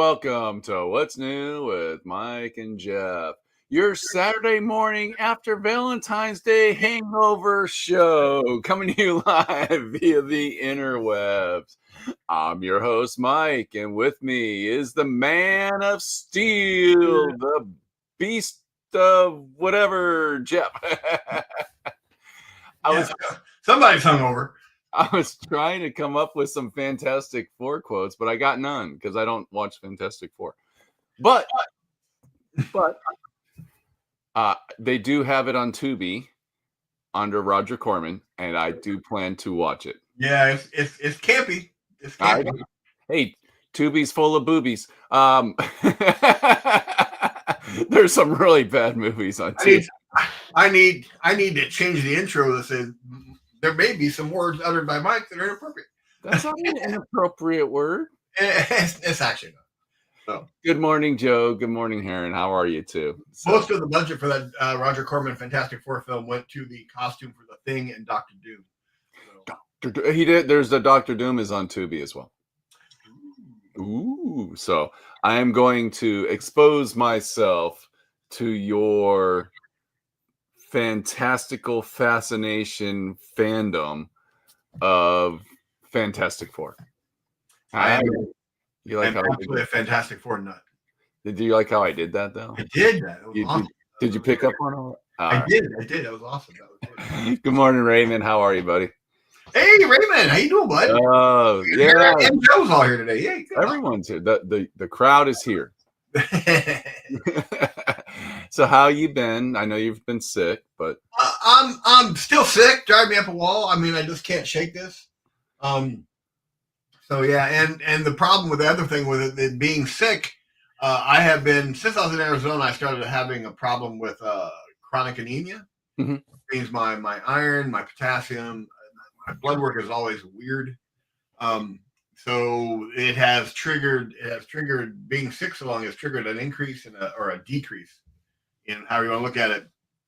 welcome to What's New with Mike and Jeff, your Saturday morning after Valentine's Day hangover show, coming to you live via the interwebs. I'm your host, Mike, and with me is the man of steel, the beast of whatever, Jeff. Somebody's hungover. I was trying to come up with some Fantastic Four quotes, but I got none because I don't watch Fantastic Four. But they do have it on Tubi under Roger Corman, and I do plan to watch it. Yeah, it's campy. It's campy. Hey, Tubi's full of boobies. There's some really bad movies on Tubi. I need to change the intro that says there may be some words uttered by Mike that are inappropriate. That's not an inappropriate word. It's actually not. So. Good morning, Joe. Good morning, Heron. How are you too? Most of the budget for that Roger Corman Fantastic Four film went to the costume for The Thing and Doctor Doom. So. He did. There's the Doctor Doom is on Tubi as well. Ooh. So I am going to expose myself to your fantastical fascination fandom of Fantastic Four. You like how absolutely a Fantastic Four nut. Did you like how I did that though? I did that. Awesome. Did you pick up on all? I did. That was awesome. Good morning, Raymond. How are you, buddy? Hey, Raymond. How you doing, bud? Oh, yeah. And Joe's all here today. Yeah, everyone's here. The crowd is here. So how you been? I know you've been sick, but I'm still sick. Drive me up a wall. I mean, I just can't shake this. So yeah, and the problem with the other thing with it being sick, I have been since I was in Arizona. I started having a problem with chronic anemia. Mm-hmm. It means my iron, my potassium, my blood work is always weird. So it has triggered being sick so long has triggered an increase or a decrease in how you want to look at it.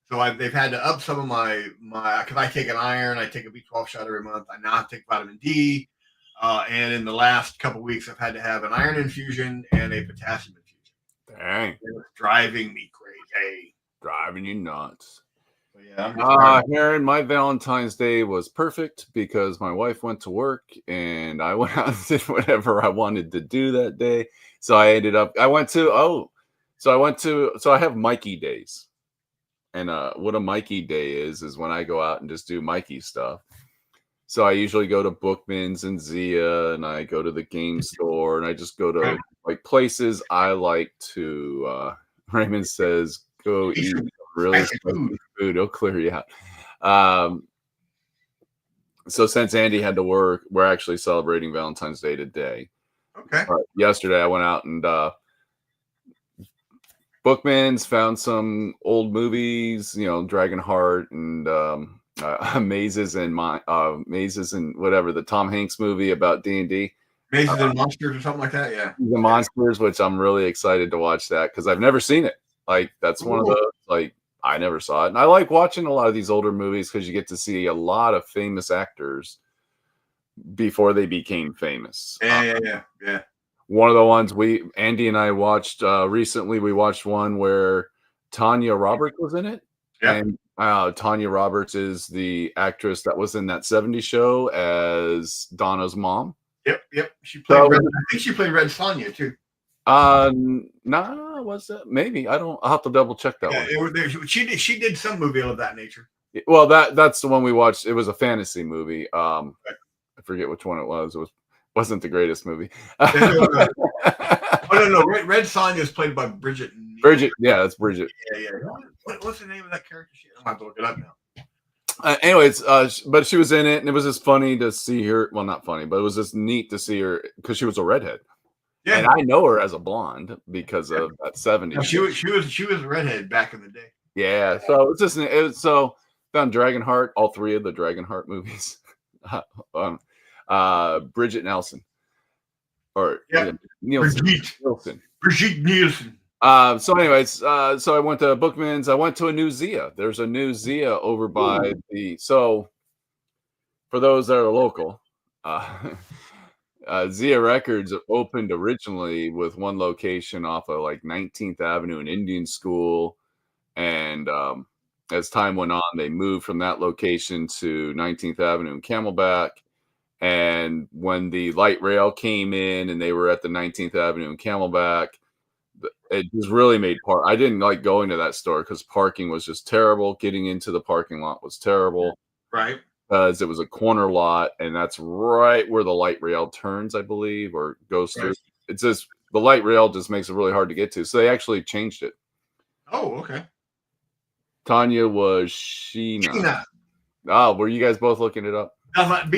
So they've had to up some of my because I take an iron, I take a B12 shot every month. I now take vitamin D, and in the last couple of weeks, I've had to have an iron infusion and a potassium infusion. Dang, it's driving me crazy, driving you nuts. Yeah, Aaron, my Valentine's Day was perfect because my wife went to work and I went out and did whatever I wanted to do that day. So I have Mikey days. And what a Mikey day is when I go out and just do Mikey stuff. So I usually go to Bookman's and Zia, and I go to the game store, and I just go to like places I like to. Raymond says, "Go eat really spicy food; it'll clear you out." So since Andy had to work, we're actually celebrating Valentine's Day today. Okay. Yesterday I went out and Bookman's, found some old movies, Dragonheart and Mazes and whatever, the Tom Hanks movie about D&D. Mazes and Monsters or something like that, yeah. The Monsters, which I'm really excited to watch that because I've never seen it. Like, that's one of those, I never saw it. And I like watching a lot of these older movies because you get to see a lot of famous actors before they became famous. Yeah. One of the ones Andy and I watched recently, we watched one where Tanya Roberts was in it. Yeah. And Tanya Roberts is the actress that was in that 70s show as Donna's mom. Yep. She played I think she played Red Sonja too. Was that? Maybe. I'll have to double check that one. She did some movie of that nature. Well, that's the one we watched. It was a fantasy movie. I forget which one it was. Wasn't the greatest movie. No. Red Sonja is played by Bridget. Yeah, that's Bridget. Yeah. What's the name of that character? I'm have to look it up now. Anyways, but she was in it, and it was just funny to see her. Well, not funny, but it was just neat to see her because she was a redhead. Yeah, and I know her as a blonde because of that 70s. No, she was a redhead back in the day. Yeah, so it's just found Dragonheart, all three of the Dragonheart movies. Bridget Nelson, Brigitte Nielsen. Brigitte Nielsen. So anyways, so I went to Bookman's. I went to a new Zia. There's a new Zia over by so for those that are local, Zia Records opened originally with one location off of like 19th Avenue in Indian School, and as time went on, they moved from that location to 19th Avenue in Camelback. And when the light rail came in, and they were at the 19th Avenue in Camelback, it just really made park. I didn't like going to that store because parking was just terrible. Getting into the parking lot was terrible. Right. Because it was a corner lot, and that's right where the light rail turns, I believe, or goes through. Right. It's just the light rail just makes it really hard to get to. So they actually changed it. Oh, okay. Tanya was Sheena. Sheena. Oh, were you guys both looking it up?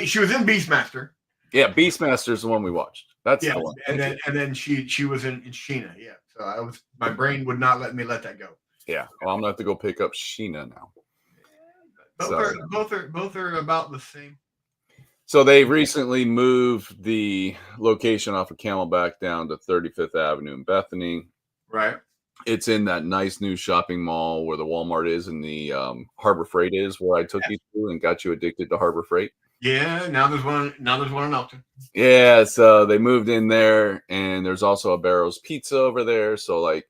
She was in Beastmaster. Yeah, Beastmaster's the one we watched. That's the one. And then she was in Sheena. Yeah. So my brain would not let me let that go. Yeah. Well, I'm gonna have to go pick up Sheena now. Both are about the same. So they recently moved the location off of Camelback down to 35th Avenue in Bethany. Right. It's in that nice new shopping mall where the Walmart is and the Harbor Freight is, where I took you to and got you addicted to Harbor Freight. Yeah, now there's one in Elton. Yeah, so they moved in there, and there's also a Barrow's Pizza over there. So like,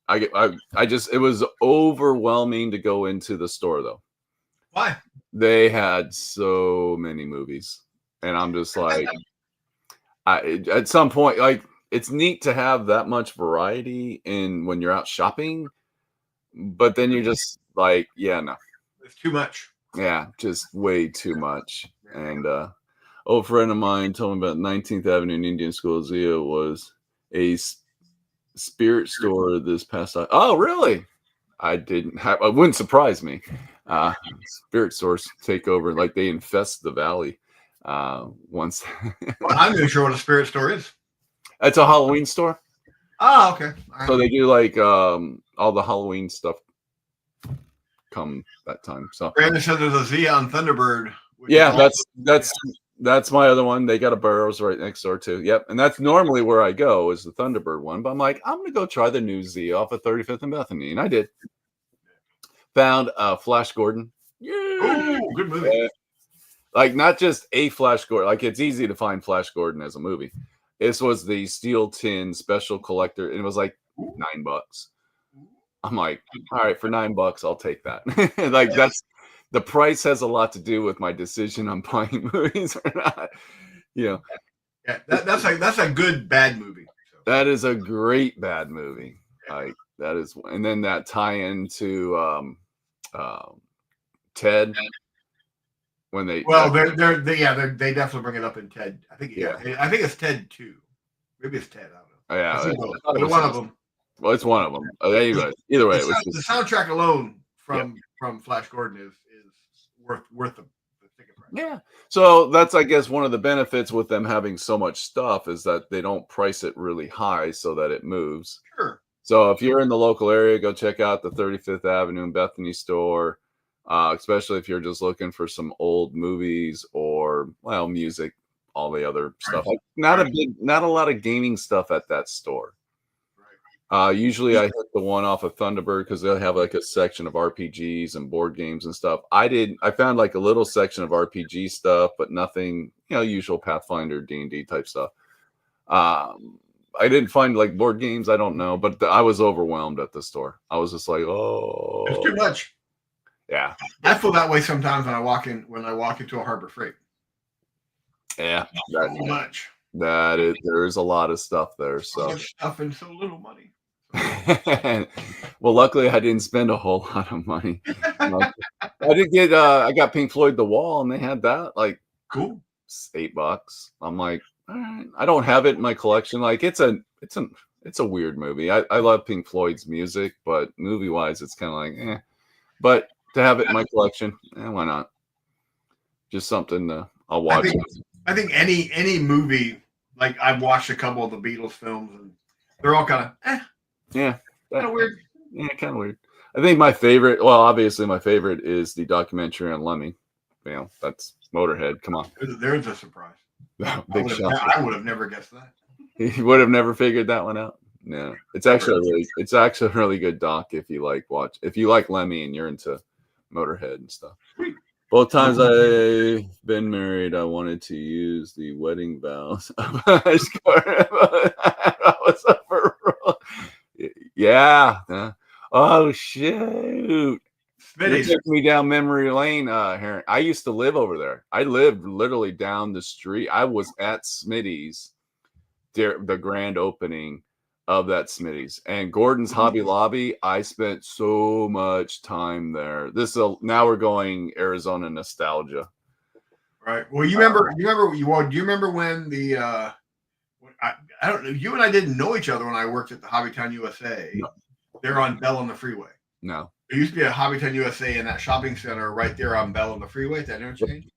it was overwhelming to go into the store though. Why? They had so many movies, and I'm just like, at some point, like, it's neat to have that much variety in when you're out shopping, but then you're just like, yeah, no, it's too much. Yeah, just way too much. And old friend of mine told me about 19th Avenue in Indian School. Zia was a spirit store this past. Oh, really? It wouldn't surprise me. Spirit stores take over, like they infest the valley. Once. Well, I'm not sure what a spirit store is. It's a Halloween store. Oh, okay. Right. So they do like all the Halloween stuff come that time. So Brandon said there's a Zia on Thunderbird. Yeah, that's my other one. They got a Burroughs right next door too. Yep, and that's normally where I go is the Thunderbird one. But I'm like, I'm gonna go try the new Zia off of 35th and Bethany, and I did. Found Flash Gordon. Yeah, ooh, good movie. Like not just a Flash Gordon. Like it's easy to find Flash Gordon as a movie. This was the steel tin special collector, and it was like $9. I'm like, all right, for $9, I'll take that. Like that's the price has a lot to do with my decision on buying movies or not. You know, yeah, that's a good bad movie. So. That is a great bad movie. Like that is, and then that tie-in to Ted when they they definitely bring it up in Ted. I think it's Ted 2. Maybe it's Ted. I don't know. Yeah, it's one of them. Well, it's one of them. There you go. Either way, the soundtrack alone from Flash Gordon is worth the ticket price. Yeah. So that's, I guess, one of the benefits with them having so much stuff is that they don't price it really high so that it moves. Sure. So if you're in the local area, go check out the 35th Avenue and Bethany store, especially if you're just looking for some old movies or music, all the other stuff. Like, not a lot of gaming stuff at that store. Usually I hit the one off of Thunderbird because they'll have like a section of RPGs and board games and stuff. I found like a little section of RPG stuff, but nothing, usual Pathfinder, D&D type stuff. I didn't find like board games. I don't know, but I was overwhelmed at the store. I was just like, oh, it's too much. Yeah. I feel that way sometimes when I walk into a Harbor Freight. Yeah. So much. There is a lot of stuff there. So much stuff and so little money. Well, luckily I didn't spend a whole lot of money. I did get I got Pink Floyd The Wall, and they had that like cool $8. I'm like, all right. I don't have it in my collection. Like it's a weird movie. I love Pink Floyd's music, but movie wise it's kind of like but to have it in my collection, why not? Just something I'll watch. I think any movie, like I've watched a couple of the Beatles films, and they're all kind of yeah, kind of weird. Yeah, kind of weird. I think my favorite, obviously my favorite is the documentary on Lemmy. That's Motorhead. Come on. There's a surprise. I would have never guessed that. You would have never figured that one out. No, it's actually a really good doc if you like Lemmy and you're into Motorhead and stuff. Sweet. Both times I've been married, I wanted to use the wedding vows. I was overruled. Yeah. Oh shoot! You're Smitty's. taking me down memory lane, Heron. I used to live over there. I lived literally down the street. I was at Smitty's, the grand opening of that Smitty's and Gordon's Hobby Lobby. I spent so much time there. Now we're going Arizona nostalgia. Right. Well, you remember do you remember when the I don't know, you and I didn't know each other when I worked at the Hobbytown USA. No. They're on Bell on the freeway. No. There used to be a Hobbytown USA in that shopping center right there on Bell on the freeway at that interchange.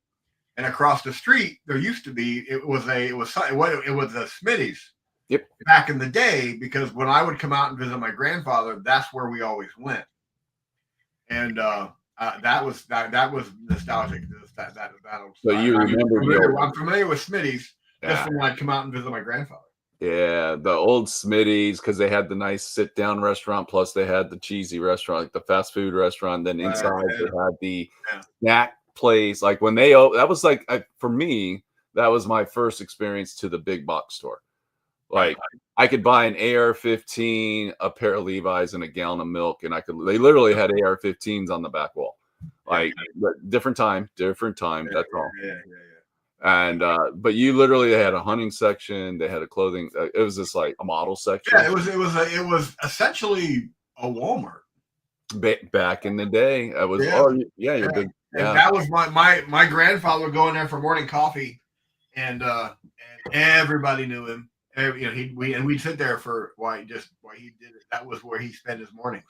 And across the street, there used to be it was a Smitty's. Yep. Back in the day, because when I would come out and visit my grandfather, that's where we always went. And that was nostalgic. So you remember? I'm familiar with Smitty's just when I'd come out and visit my grandfather. Yeah, the old Smitty's, because they had the nice sit-down restaurant, plus they had the cheesy restaurant, like the fast food restaurant. Then inside they had the snack place. Like when that was like for me, that was my first experience to the big box store. Like I could buy an AR-15, a pair of Levi's, and a gallon of milk, and they literally had AR-15s on the back wall. Like different time. That's all. Yeah. And but you literally had a hunting section. They had a clothing. It was just like a model section. Yeah, it was essentially a Walmart. Back in the day, I was. You're big. Yeah. And that was my grandfather would go in there for morning coffee, and everybody knew him. We'd sit there for why he did it. That was where he spent his mornings.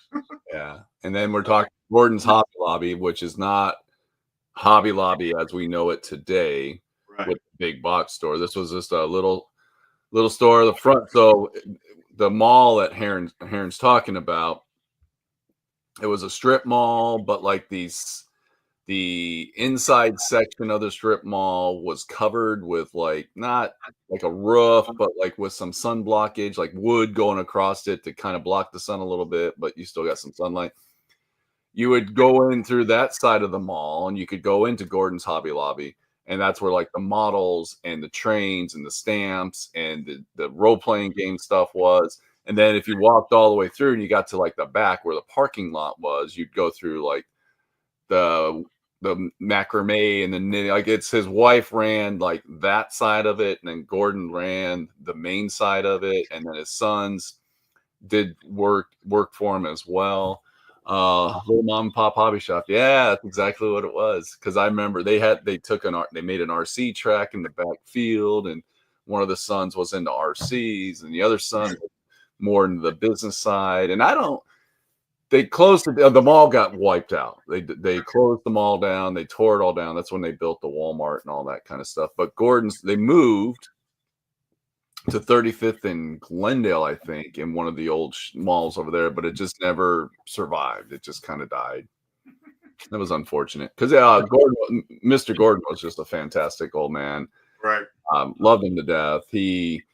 Yeah, and then we're talking Gordon's Hobby Lobby, which is not Hobby Lobby as we know it today, with the big box store. This was just a little store at the front. So the mall that Heron's talking about, it was a strip mall, but like the inside section of the strip mall was covered with like not like a roof, but like with some sun blockage, like wood going across it to kind of block the sun a little bit, but you still got some sunlight. You would go in through that side of the mall and you could go into Gordon's Hobby Lobby. And that's where like the models and the trains and the stamps and the role-playing game stuff was. And then if you walked all the way through and you got to like the back where the parking lot was, you'd go through like the macrame and the knitting. Like it's his wife ran like that side of it, and then Gordon ran the main side of it, and then his sons did work for him as well. Little mom and pop hobby shop. Yeah, that's exactly what it was. Because I remember they made an RC track in the back field, and one of the sons was into RCs, and the other son was more into the business side. And they closed the mall, got wiped out. They closed the mall down. They tore it all down. That's when they built the Walmart and all that kind of stuff. But Gordon's, they moved to 35th and Glendale, I think, in one of the old malls over there, but it just never survived. It just kind of died. That was unfortunate because Mr. Gordon was just a fantastic old man. Right. Loved him to death. He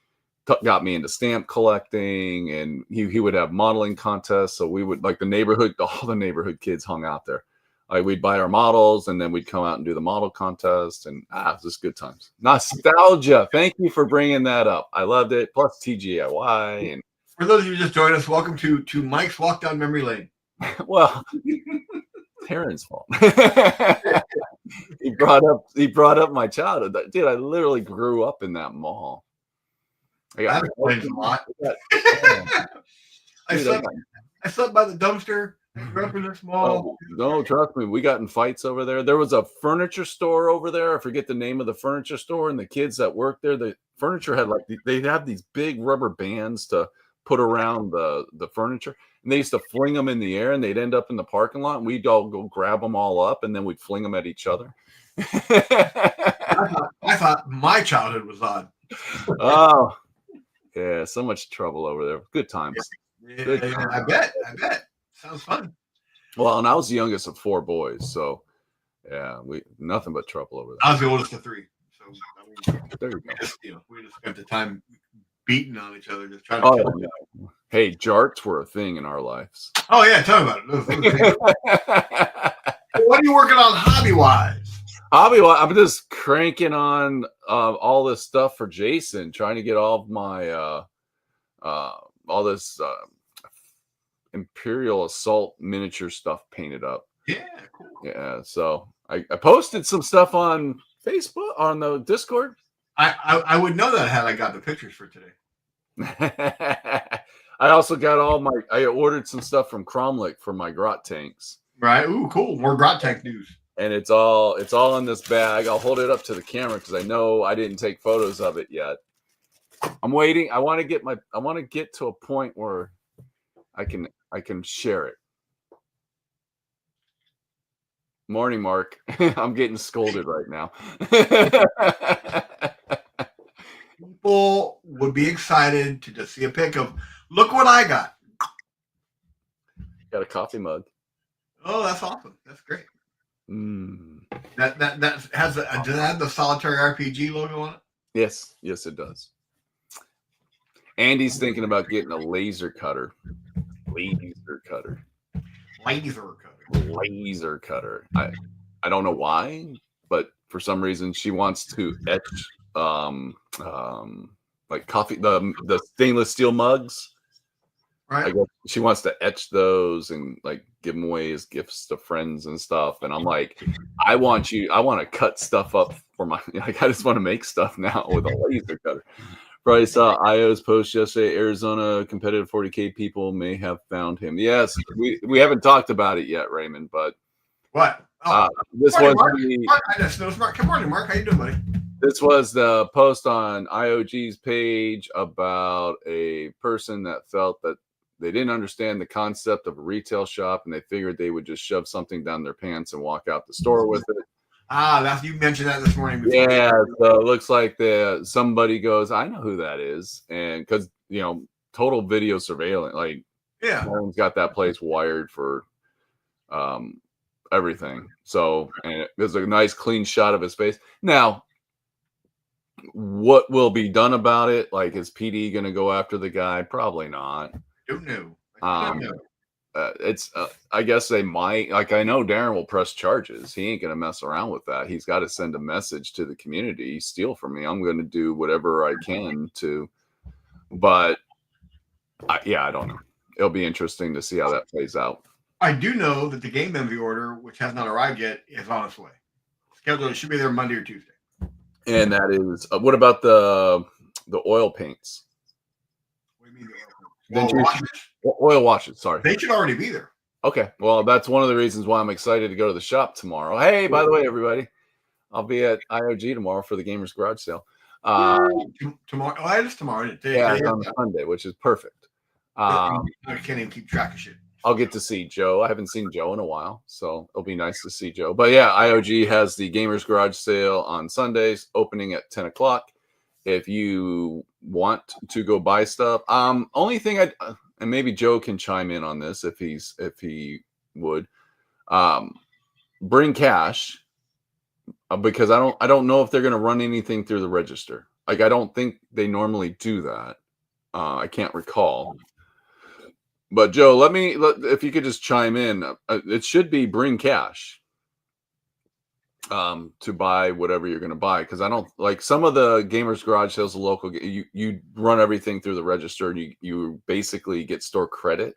got me into stamp collecting, and he would have modeling contests. So we would, like, all the neighborhood kids hung out there. Like we'd buy our models and then we'd come out and do the model contest, and it was just good times. Nostalgia. Thank you for bringing that up. I loved it. Plus TGIY. And for those of you who just joined us, welcome to Mike's Walk Down Memory Lane. Well, Terrence's fault. He brought up my childhood. Dude, I literally grew up in that mall. That explains a lot. I slept by the dumpster. I grew up in this mall. No, trust me. We got in fights over there. There was a furniture store over there. I forget the name of the furniture store. And the kids that worked there, the furniture had they'd have these big rubber bands to put around the furniture. And they used to fling them in the air, and they'd end up in the parking lot. And we'd all go grab them all up, and then we'd fling them at each other. I thought my childhood was odd. Oh, yeah. So much trouble over there. Good times. Yeah, good times. I bet. Sounds fun. Well, and I was the youngest of 4 boys, so yeah, nothing but trouble over there. I was the oldest of 3, so there you go. We just spent the time beating on each other, just trying to. Oh, yeah. Hey, jarts were a thing in our lives. Oh yeah, tell me about it. What are you working on hobby-wise? I'm just cranking on all this stuff for Jason, trying to get all of my all this Imperial Assault miniature stuff painted up. Yeah, cool. Yeah, so I posted some stuff on Facebook on the Discord. I would know that had I got the pictures for today. I also got I ordered some stuff from Cromlech for my grot tanks. Right. Ooh, cool. More grot tank news. And it's all in this bag. I'll hold it up to the camera because I know I didn't take photos of it yet. I'm waiting. I want to get to a point where I can share it. Morning, Mark. I'm getting scolded right now. People would be excited to just see a pic of, look what I got. Got a coffee mug. Oh, that's awesome. That's great. Mm. That has does it have the Solitary RPG logo on it? Yes, it does. Andy's thinking about getting a laser cutter. Laser cutter. I don't know why, but for some reason she wants to etch like coffee the stainless steel mugs. Right. I guess she wants to etch those and like give them away as gifts to friends and stuff. And I'm like, I want to cut stuff up for my like I just want to make stuff now with a laser cutter. Probably saw IO's post yesterday. Arizona competitive 40K people may have found him. Yes, we haven't talked about it yet, Raymond. But what? This was Mark. Good morning, Mark. How you doing, buddy? This was the post on IOG's page about a person that felt that they didn't understand the concept of a retail shop, and they figured they would just shove something down their pants and walk out the store with it. That's you mentioned that this morning. Yeah, so it looks like somebody goes, I know who that is, and because total video surveillance, like someone's got that place wired for everything. So, and there's a nice clean shot of his face. Now, what will be done about it? Like, is PD going to go after the guy? Probably not. Don't know. I guess they might. Like, I know Darren will press charges. He ain't gonna mess around with that. He's got to send a message to the community. Steal from me. I'm going to do whatever I can to. But I don't know. It'll be interesting to see how that plays out. I do know that the game envy order, which has not arrived yet, is on its way. Scheduled. It should be there Monday or Tuesday. And that is what about the oil paints? What do you mean oil washes? Sorry, they should already be there. Okay, well, that's one of the reasons why I'm excited to go to the shop tomorrow. Hey, by the way, everybody, I'll be at IOG tomorrow for the Gamers Garage Sale. Tomorrow? Oh, it is tomorrow. Yeah, it's on Sunday, which is perfect. I can't even keep track of shit. I'll get to see Joe. I haven't seen Joe in a while, so it'll be nice to see Joe. But yeah, IOG has the Gamers Garage Sale on Sundays, opening at 10 o'clock. If you want to go buy stuff, only thing and maybe Joe can chime in on this if he would, bring cash, because I don't know if they're going to run anything through the register. Like, I don't think they normally do that. I can't recall. But Joe, if you could just chime in, it should be bring cash to buy whatever you're going to buy. Because I don't like some of the Gamers Garage Sales, local, you run everything through the register and you basically get store credit.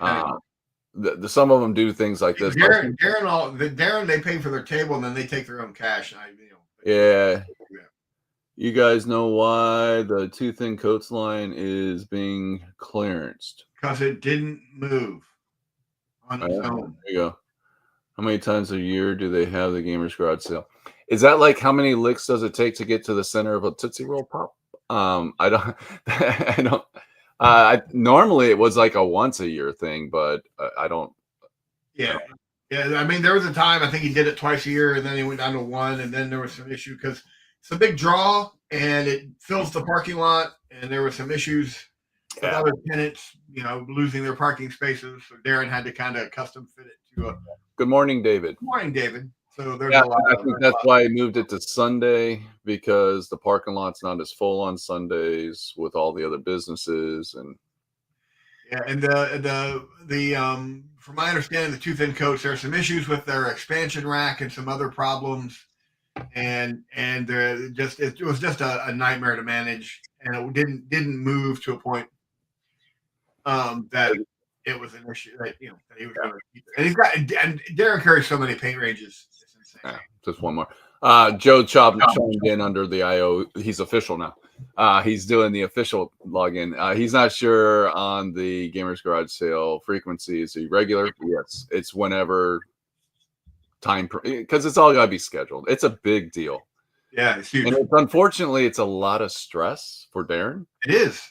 Some of them do things like this. Darren, they pay for their table and then they take their own cash. Yeah. You guys know why the Two Thin Coats line is being clearanced? Because it didn't move on its own. There you go. How many times a year do they have the Gamers Garage Sale? Is that like how many licks does it take to get to the center of a Tootsie Roll Pop? I don't. Normally it was like a once a year thing, but I don't. Yeah. I mean, there was a time I think he did it twice a year, and then he went down to one, and then there was some issue because it's a big draw and it fills the parking lot, and there were some issues with other tenants, losing their parking spaces. So Darren had to kind of custom fit it to a. Good morning, David. Good morning, David. So there's a lot. I think that's why I moved it to Sunday, because the parking lot's not as full on Sundays with all the other businesses. And Yeah, and from my understanding, the two thin coats, there are some issues with their expansion rack and some other problems, and it was just a nightmare to manage, and it didn't move to a point that it was an issue that that he was going to keep it. And Darren carries so many paint ranges, it's insane. Yeah, just one more. Joe chimed in under the IO. He's official now. He's doing the official login. He's not sure on the Gamers Garage sale frequency. Is he regular? Yes, it's whenever time, because it's all got to be scheduled. It's a big deal. Yeah, it's huge. And unfortunately, it's a lot of stress for Darren. It is.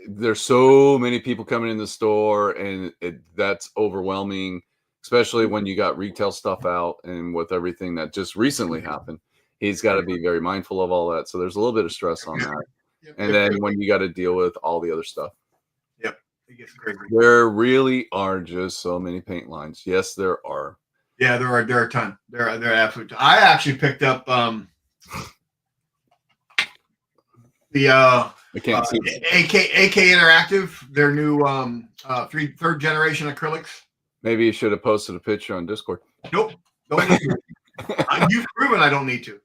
There's so many people coming in the store, and that's overwhelming, especially when you got retail stuff out and with everything that just recently happened. He's got to be very mindful of all that. So there's a little bit of stress on that. And then when you got to deal with all the other stuff. Yep. It gets crazy. There really are just so many paint lines. Yes, there are. Yeah, there are a ton. There are absolutely. I actually picked up the I can't see AK Interactive, their new third generation acrylics. Maybe you should have posted a picture on Discord. Nope. Don't need to. You've proven I don't need to.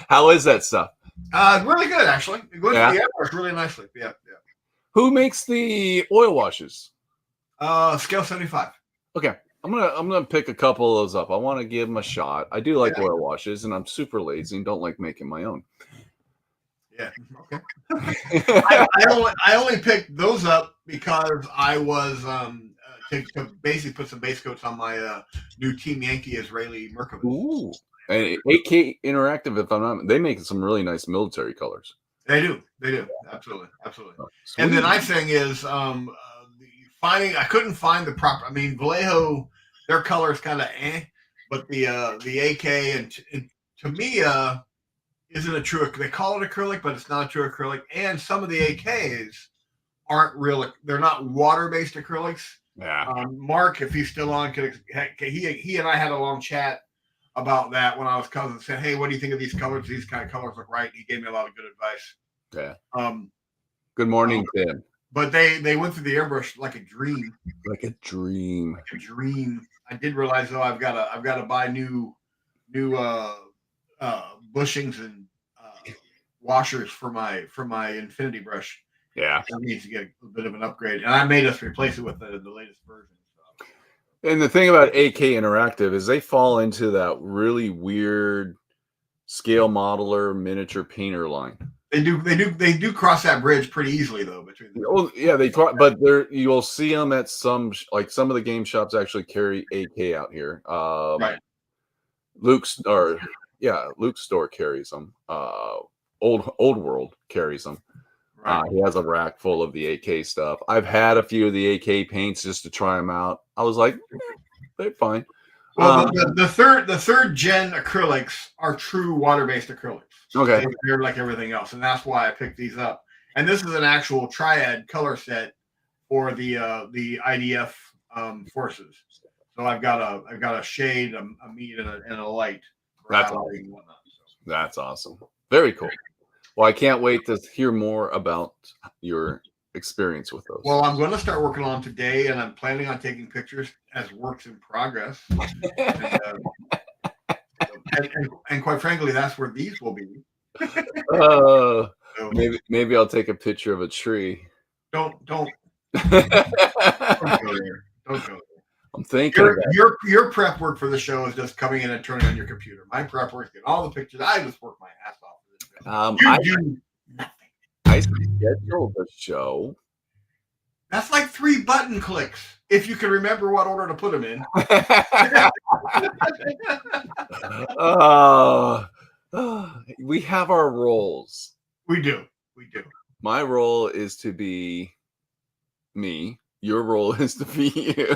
How is that stuff? Really good, actually. It goes to the airbrush really nicely. Yeah. Who makes the oil washes? Scale 75. Okay. I'm gonna pick a couple of those up. I want to give them a shot. I do like oil washes, and I'm super lazy and don't like making my own. Yeah. Okay. I only picked those up because I was to basically put some base coats on my new Team Yankee Israeli Merkavas. Ooh. And AK Interactive, if I'm not, they make some really nice military colors. They do. Absolutely. Oh, and the nice thing is, I couldn't find the proper. I mean, Vallejo, their color is kind of but the AK and to me isn't a true. They call it acrylic, but it's not a true acrylic. And some of the AKs aren't real. They're not water-based acrylics. Yeah. Mark, if he's still on, he and I had a long chat about that when I was cousins. Said, "Hey, what do you think of these colors? These kind of colors look right." He gave me a lot of good advice. Yeah. Good morning, Tim. But they went through the airbrush like a dream. Like a dream. I did realize though I've got to buy new bushings and washers for my infinity brush. Yeah. It needs to get a bit of an upgrade, and I made us replace it with the latest version. So. And the thing about AK Interactive is they fall into that really weird scale modeler miniature painter line. They do cross that bridge pretty easily though. But you'll see them at some of the game shops actually carry AK out here. Right. Luke's store carries them. Old World carries them. Right. He has a rack full of the AK stuff. I've had a few of the AK paints just to try them out. I was like, they're fine. Well, the third gen acrylics are true water-based acrylics. Okay. They're like everything else, and that's why I picked these up. And this is an actual triad color set for the IDF forces. So I've got a shade, a medium, and a light. That's awesome. And whatnot, so. That's awesome. Very cool. Well, I can't wait to hear more about your experience with those. Well, I'm going to start working on them today, and I'm planning on taking pictures as works in progress. and quite frankly, that's where these will be. So, maybe I'll take a picture of a tree. Don't go there. Don't go there. I'm thinking your prep work for the show is just coming in and turning on your computer. My prep work is getting all the pictures. I just work my ass off for this show. You do nothing. I scheduled the show. That's like 3 button clicks. If you can remember what order to put them in. We have our roles. We do. My role is to be me. Your role is to be you.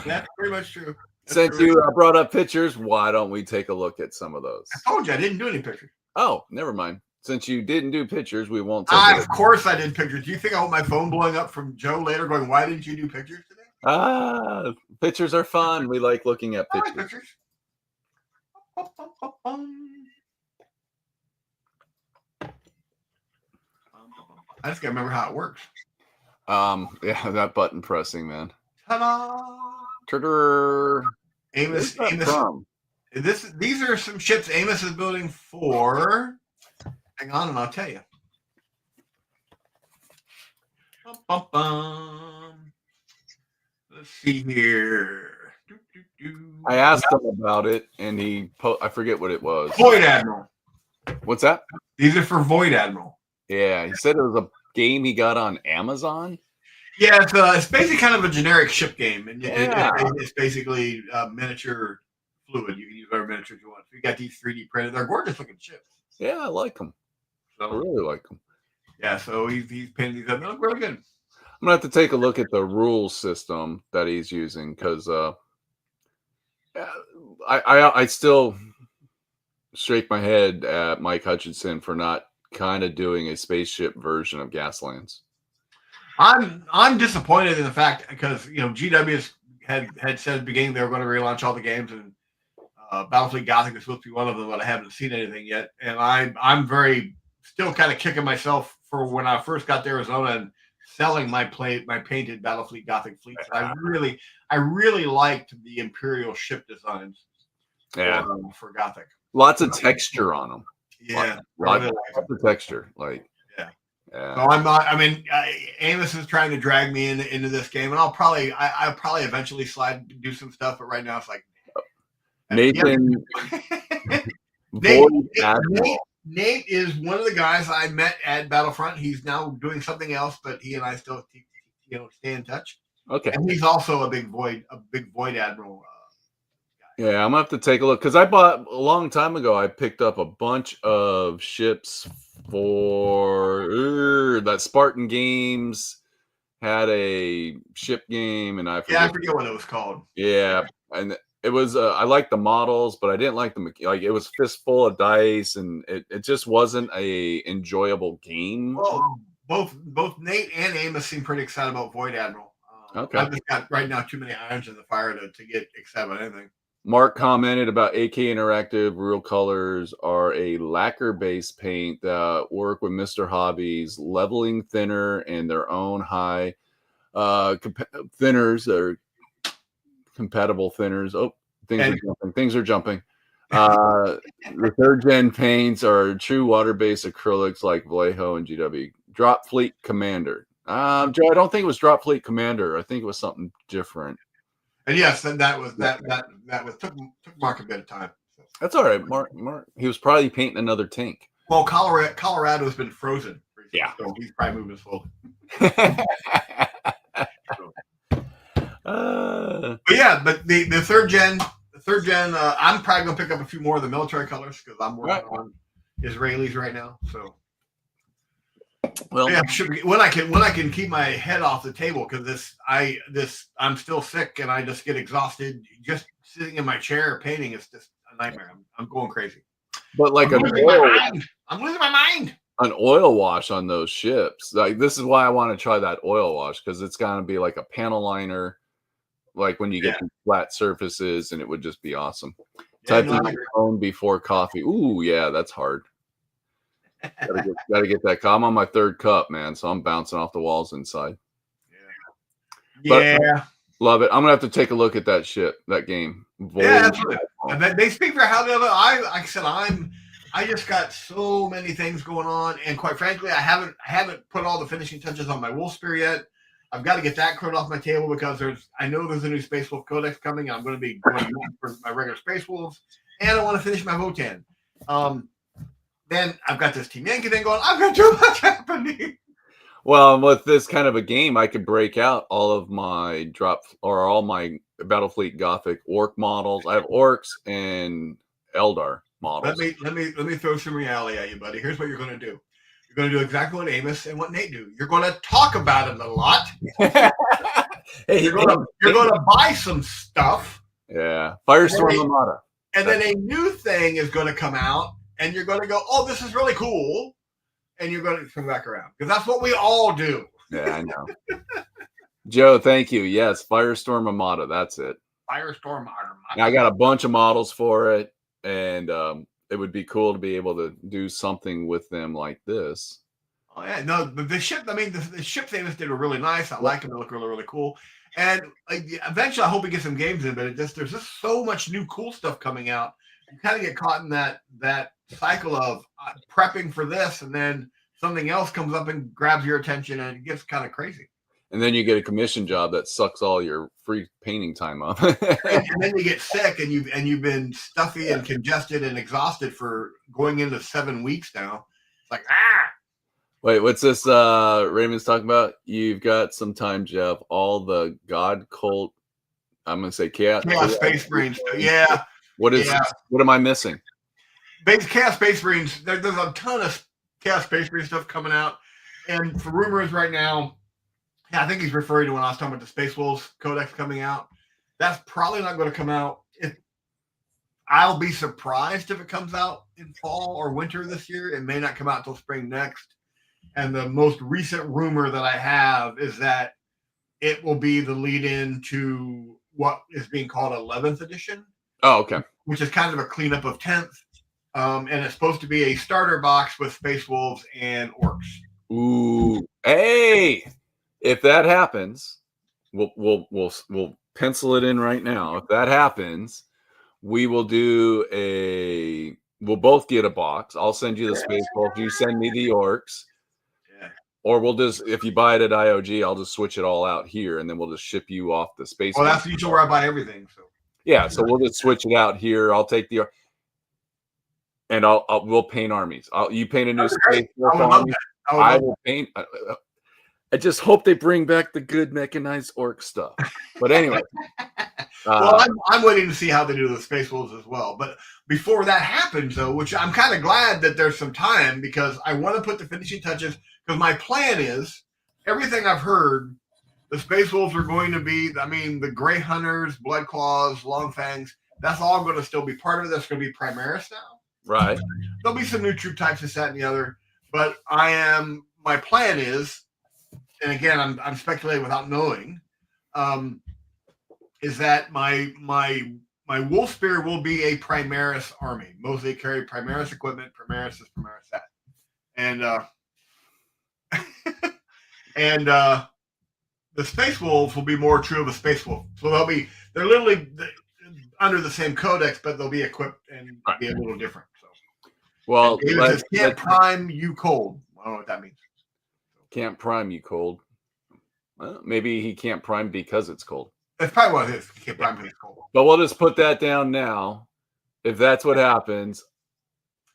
That's pretty much true. Since you brought up pictures, why don't we take a look at some of those? I told you I didn't do any pictures. Oh, never mind. Since you didn't do pictures, we won't take Of course I did pictures. Do you think I want my phone blowing up from Joe later going, why didn't you do pictures today? Pictures are fun. We like looking at pictures. Like pictures. I just gotta remember how it works. Yeah, that button pressing, man. Ta-da! Where's Amos, that Amos. from? These are some ships Amos is building for. Hang on, and I'll tell you. Bum, bum, bum. Let's see here. I asked him about it, and I forget what it was. Void Admiral. What's that? These are for Void Admiral. Yeah, he said it was a game he got on Amazon. Yeah, it's basically kind of a generic ship game, and Yeah. it's basically miniature fluid. You can use whatever miniatures you want. So you got these 3D printed. They're gorgeous looking ships. Yeah, I like them. I really like them. Yeah, so he's painting these up. They look really good. I'm gonna have to take a look at the rules system that he's using because I still shake my head at Mike Hutchinson for not kind of doing a spaceship version of Gaslands. I'm disappointed in the fact because GW had said at the beginning they were going to relaunch all the games, and Battlefleet Gothic is supposed to be one of them, but I haven't seen anything yet. And I'm very still kind of kicking myself for when I first got to Arizona and selling my painted Battlefleet Gothic fleets. I really liked the Imperial ship designs. Yeah, for Gothic. Lots of texture on them. Yeah, lots of texture. Like yeah. So I mean, Amos is trying to drag me into this game, and I'll probably eventually slide and do some stuff. But right now, it's like Nathan. Nate is one of the guys I met at Battlefront. He's now doing something else, but he and I still stay in touch. Okay, and he's also a big Void Admiral. Yeah, I'm gonna have to take a look because I bought a long time ago. I picked up a bunch of ships for that Spartan Games had a ship game, and I forget what it was called. Yeah, and it was I liked the models, but I didn't like them. Like it was fistful of dice, and it just wasn't a enjoyable game. Well, both Nate and Amos seem pretty excited about Void Admiral. Okay, I've just got right now too many irons in the fire to get excited about anything. Mark commented about AK Interactive. Real colors are a lacquer-based paint that work with Mr. Hobby's leveling thinner and their own high thinners or compatible thinners. Oh, things are jumping. The third gen paints are true water-based acrylics like Vallejo and GW. Drop Fleet Commander. Joe, I don't think it was Drop Fleet Commander. I think it was something different. And yes, that took Mark a bit of time. That's all right, Mark. He was probably painting another tank. Well, Colorado's been frozen. Yeah, so he's probably moving slowly. But the third gen, I'm probably gonna pick up a few more of the military colors because I'm working on Israelis right now. So. Well, yeah, when I can keep my head off the table because I'm still sick and I just get exhausted. Just sitting in my chair painting is just a nightmare. I'm going crazy. But like I'm losing my mind. An oil wash on those ships. Like this is why I want to try that oil wash because it's gonna be like a panel liner, like when you get to flat surfaces, and it would just be awesome. Typing phone before coffee. Ooh, yeah, that's hard. Gotta get that. I'm on my third cup, man, so I'm bouncing off the walls inside. Yeah, love it. I'm gonna have to take a look at that game. Absolutely. They speak for how the other. Like I said, I just got so many things going on, and quite frankly, I haven't put all the finishing touches on my Wolf Spear yet. I've got to get that crowed off my table because I know there's a new Space Wolf Codex coming. And I'm going to be going for my regular Space Wolves, and I want to finish my Votan. Then I've got this Team Yankee thing going. I've got too much happening. Well, with this kind of a game, I could break out all of my all my Battlefleet Gothic orc models. I have orcs and Eldar models. Let me throw some reality at you, buddy. Here's what you're going to do. You're going to do exactly what Amos and what Nate do. You're going to talk about it a lot. You're going to buy some stuff. Yeah, Firestorm Armada. And then a new thing is going to come out. And you're going to go, oh, this is really cool. And you're going to come back around. Because that's what we all do. Yeah, I know. Joe, thank you. Yes, Firestorm Armada. That's it. Firestorm Armada. I got a bunch of models for it. And it would be cool to be able to do something with them like this. Oh yeah, no, the ship. I mean, the ships they just did were really nice. I like them. They look really, really cool. And like, eventually, I hope we get some games in. But there's just so much new cool stuff coming out. You kind of get caught in that cycle of prepping for this, and then something else comes up and grabs your attention, and it gets kind of crazy. And then you get a commission job that sucks all your free painting time up. And then you get sick, and you've been stuffy and congested and exhausted for going into 7 weeks now. It's like Wait, what's this Raymond's talking about? You've got some time, Jeff. All the God cult, I'm gonna say chaos Space Marines. Yeah. What am I missing? Chaos Space Marines, there's a ton of Chaos Space Marine stuff coming out. And for rumors right now, I think he's referring to when I was talking about the Space Wolves Codex coming out. That's probably not going to come out. I'll be surprised if it comes out in fall or winter this year. It may not come out until spring next. And the most recent rumor that I have is that it will be the lead-in to what is being called 11th edition. Oh, okay. Which is kind of a cleanup of 10th. And it's supposed to be a starter box with Space Wolves and Orcs. Ooh, hey! If that happens, we'll pencil it in right now. If that happens, we will do we'll both get a box. I'll send you the Space Wolves. You send me the Orcs. Yeah. Or we'll just, if you buy it at IOG, I'll just switch it all out here, and then we'll just ship you off the Space. Well, that's usually where I buy everything. So yeah, so we'll just switch it out here. I'll take the, and we'll paint armies. You paint a new Space Wolf army. I will paint. I just hope they bring back the good mechanized orc stuff. But anyway. Well, I'm waiting to see how they do the Space Wolves as well. But before that happens, though, which I'm kind of glad that there's some time because I want to put the finishing touches. Because my plan is everything I've heard, the Space Wolves are going to be, I mean, the Grey Hunters, Blood Claws, Long Fangs, that's all going to still be part of it. That's going to be Primaris now. Right. There'll be some new troop types, this, that, and the other. But my plan is, and again, I'm speculating without knowing, is that my Wolf Spear will be a Primaris army. Mostly carry Primaris equipment. Primaris this, Primaris that, and the Space Wolves will be more true of a Space Wolf. So they're literally under the same codex, but they'll be equipped and be a little different. So, well, can't prime you cold. I don't know what that means. Can't prime you cold. Well, maybe he can't prime because it's cold. That's probably what it is. Can't prime because it's cold. But we'll just put that down now. If that's what happens,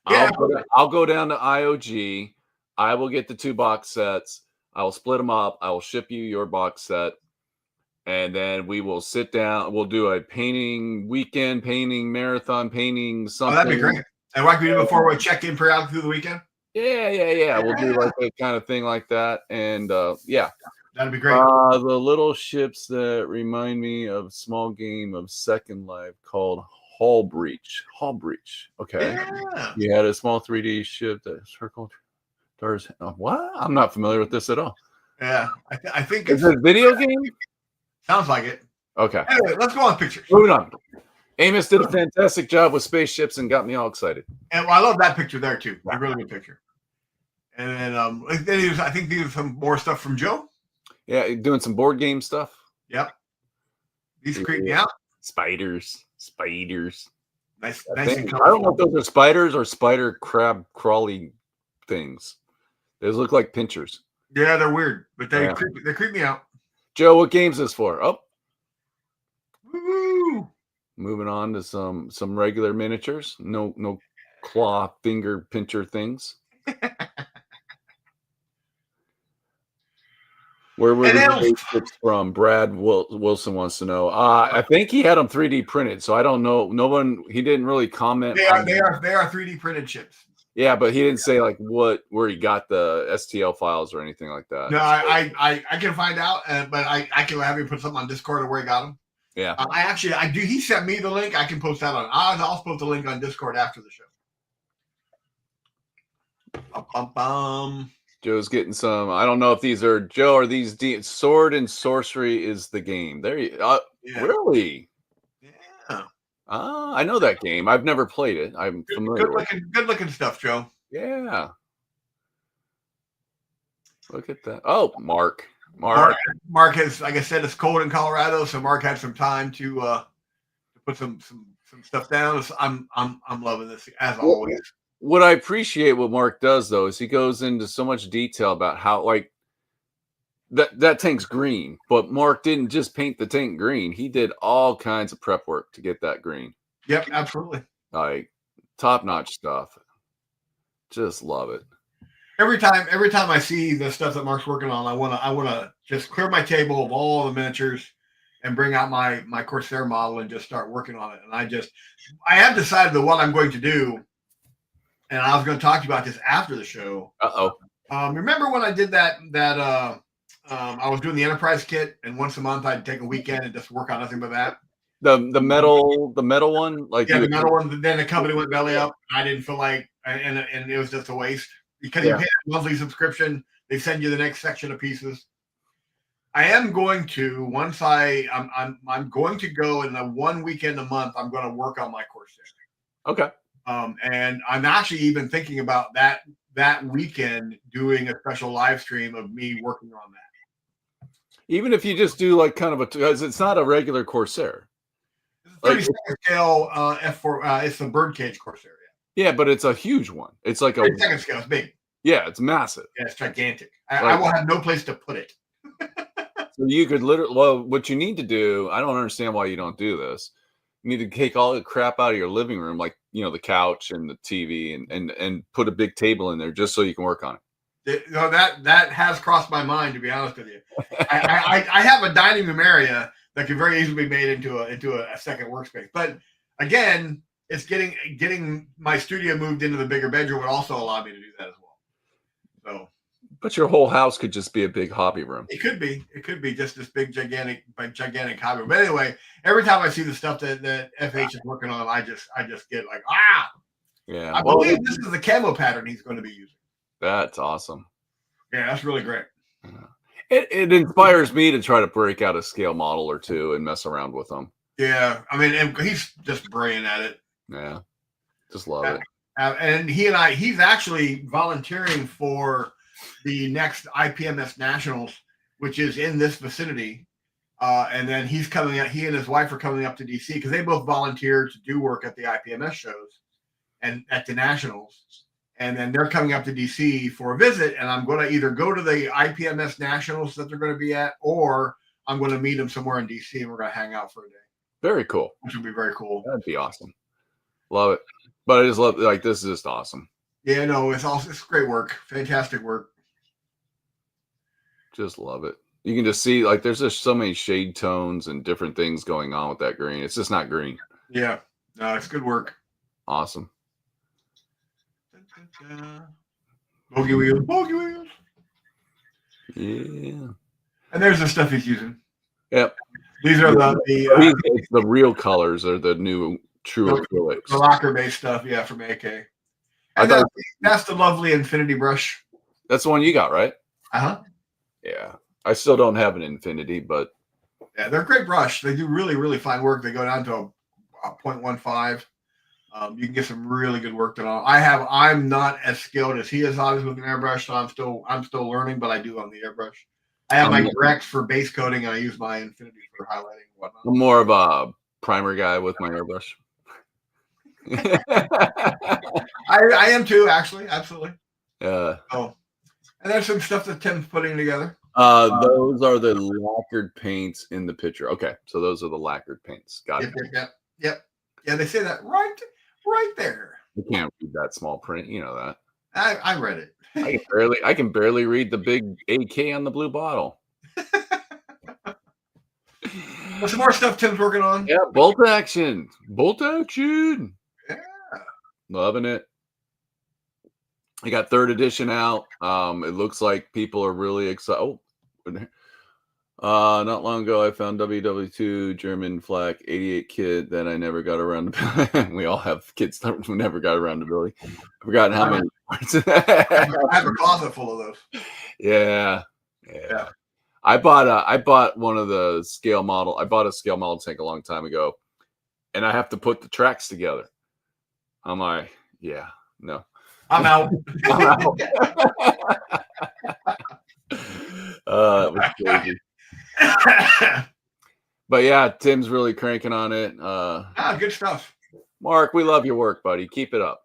yeah. I'll go down to IOG. I will get the 2 box sets. I will split them up. I will ship you your box set. And then we will sit down. We'll do a painting weekend, painting marathon, painting something. Oh, that'd be great. And like we did before, we'll check in periodically through the weekend. Yeah. We'll do like a kind of thing like that. And yeah. That'd be great. The little ships that remind me of a small game of Second Life called Hull Breach. Okay. Yeah. You had a small 3D ship that circled stars. What? I'm not familiar with this at all. Yeah. I think it's a video game? Sounds like it. Okay. Anyway, let's go on pictures. Moving on. Amos did a fantastic job with spaceships and got me all excited. And I love that picture there too. A really good picture. And then I think these are some more stuff from Joe. Yeah, doing some board game stuff. Yep. These creep me out. Spiders. Nice I and don't know if those are spiders or spider crab crawly things. Those look like pinchers. Yeah, they're weird, but they creep me out. Joe, what game's this for? Oh. Woo! Moving on to some regular miniatures. No claw finger pincher things. Where were the ships from? Brad Wilson wants to know. I think he had them 3D printed, so I don't know. He didn't really comment. They are 3D printed ships. Yeah, but he didn't say like where he got the STL files or anything like that. No, I can find out, but I can have you put something on Discord of where he got them. Yeah, I do. He sent me the link. I can post that on. I'll post the link on Discord after the show. Joe's getting some. I don't know if these are Joe or these. Sword and Sorcery is the game. There you. Yeah. Really? Yeah. I know that game. I've never played it. I'm familiar. Good looking stuff, Joe. Yeah. Look at that. Oh, Mark. Mark has, like I said, it's cold in Colorado, so Mark had some time to put some stuff down. So I'm loving this as always. What I appreciate what Mark does though is he goes into so much detail about how like that tank's green, but Mark didn't just paint the tank green. He did all kinds of prep work to get that green. Yep, absolutely. Like top-notch stuff. Just love it. Every time I see the stuff that Mark's working on, I wanna just clear my table of all the miniatures and bring out my Corsair model and just start working on it. And I have decided that what I'm going to do, and I was going to talk to you about this after the show. Remember when I did that I was doing the Enterprise kit, and once a month I'd take a weekend and just work on nothing but that. The metal one, like the metal one. Then the company went belly up. I didn't feel like, and it was just a waste because you pay a monthly subscription. They send you the next section of pieces. I am going to I'm going to go in the one weekend a month. I'm going to work on my Corsair. Okay. And I'm actually even thinking about that weekend doing a special live stream of me working on that. Even if you just do like kind of because it's not a regular Corsair. It's 32nd scale F4. It's the Birdcage Corsair. Yeah, but it's a huge one. It's like 32nd scale. It's big. Yeah, it's massive. Yeah, it's gigantic. I will have no place to put it. So you could literally, well, what you need to do, I don't understand why you don't do this. You need to take all the crap out of your living room, like, the couch and the TV and put a big table in there just so you can work on it. That has crossed my mind, to be honest with you. I have a dining room area that could very easily be made into a second workspace. But again, it's getting my studio moved into the bigger bedroom would also allow me to do that as well. So, but your whole house could just be a big hobby room. It could be just this big gigantic hobby room. But anyway, every time I see the stuff that FH is working on, I just get like, yeah. I believe this is the camo pattern he's going to be using. That's awesome. Yeah, that's really great. It inspires me to try to break out a scale model or two and mess around with them. Yeah, I mean, and he's just brilliant at it. Yeah, just love it. And he's actually volunteering for the next IPMS Nationals, which is in this vicinity. And then he's coming out. He and his wife are coming up to DC because they both volunteered to do work at the IPMS shows and at the Nationals. And then they're coming up to DC for a visit. And I'm going to either go to the IPMS Nationals that they're going to be at, or I'm going to meet them somewhere in DC and we're going to hang out for a day. Very cool. Which would be very cool. That'd be awesome. Love it. But I just love, like, this is just awesome. Yeah, no, it's great work. Fantastic work. Just love it. You can just see, like, there's just so many shade tones and different things going on with that green. It's just not green. Yeah. No, it's good work. Awesome. Bogey wheels. Yeah. And there's the stuff he's using. Yep. These are the real colors are the new true acrylics. The lacquer-based stuff, yeah, from AK. And that's the lovely Infinity brush. That's the one you got, right? Uh-huh. Yeah. I still don't have an Infinity, but yeah, they're a great brush. They do really, really fine work. They go down to a 0.15. You can get some really good work done. I'm not as skilled as he is, obviously, with an airbrush, so I'm still learning, but I do on the airbrush. I have my Grex for base coating, and I use my Infinity for highlighting and whatnot. I'm more of a primer guy with my airbrush. I am too, actually, absolutely. Yeah. Oh, and there's some stuff that Tim's putting together. Those are the lacquered paints in the picture. Okay, so those are the lacquered paints. Got it. Yep. Yeah, they say that right there. You can't read that small print. You know that. I read it. I can barely read the big AK on the blue bottle. What's some more stuff Tim's working on? Yeah, bolt action. Yeah. Loving it. I got 3rd edition out. It looks like people are really excited. Not long ago, I found WW2 German flak 88 kit that I never got around to. We all have kids that we never got around to building. I've forgotten how many. I have a closet full of those. Yeah. I bought one of the scale model. I bought a scale model tank a long time ago, and I have to put the tracks together. I'm like, yeah, no. I'm out. It was crazy. But yeah, Tim's really cranking on it. Good stuff. Mark, we love your work, buddy. Keep it up.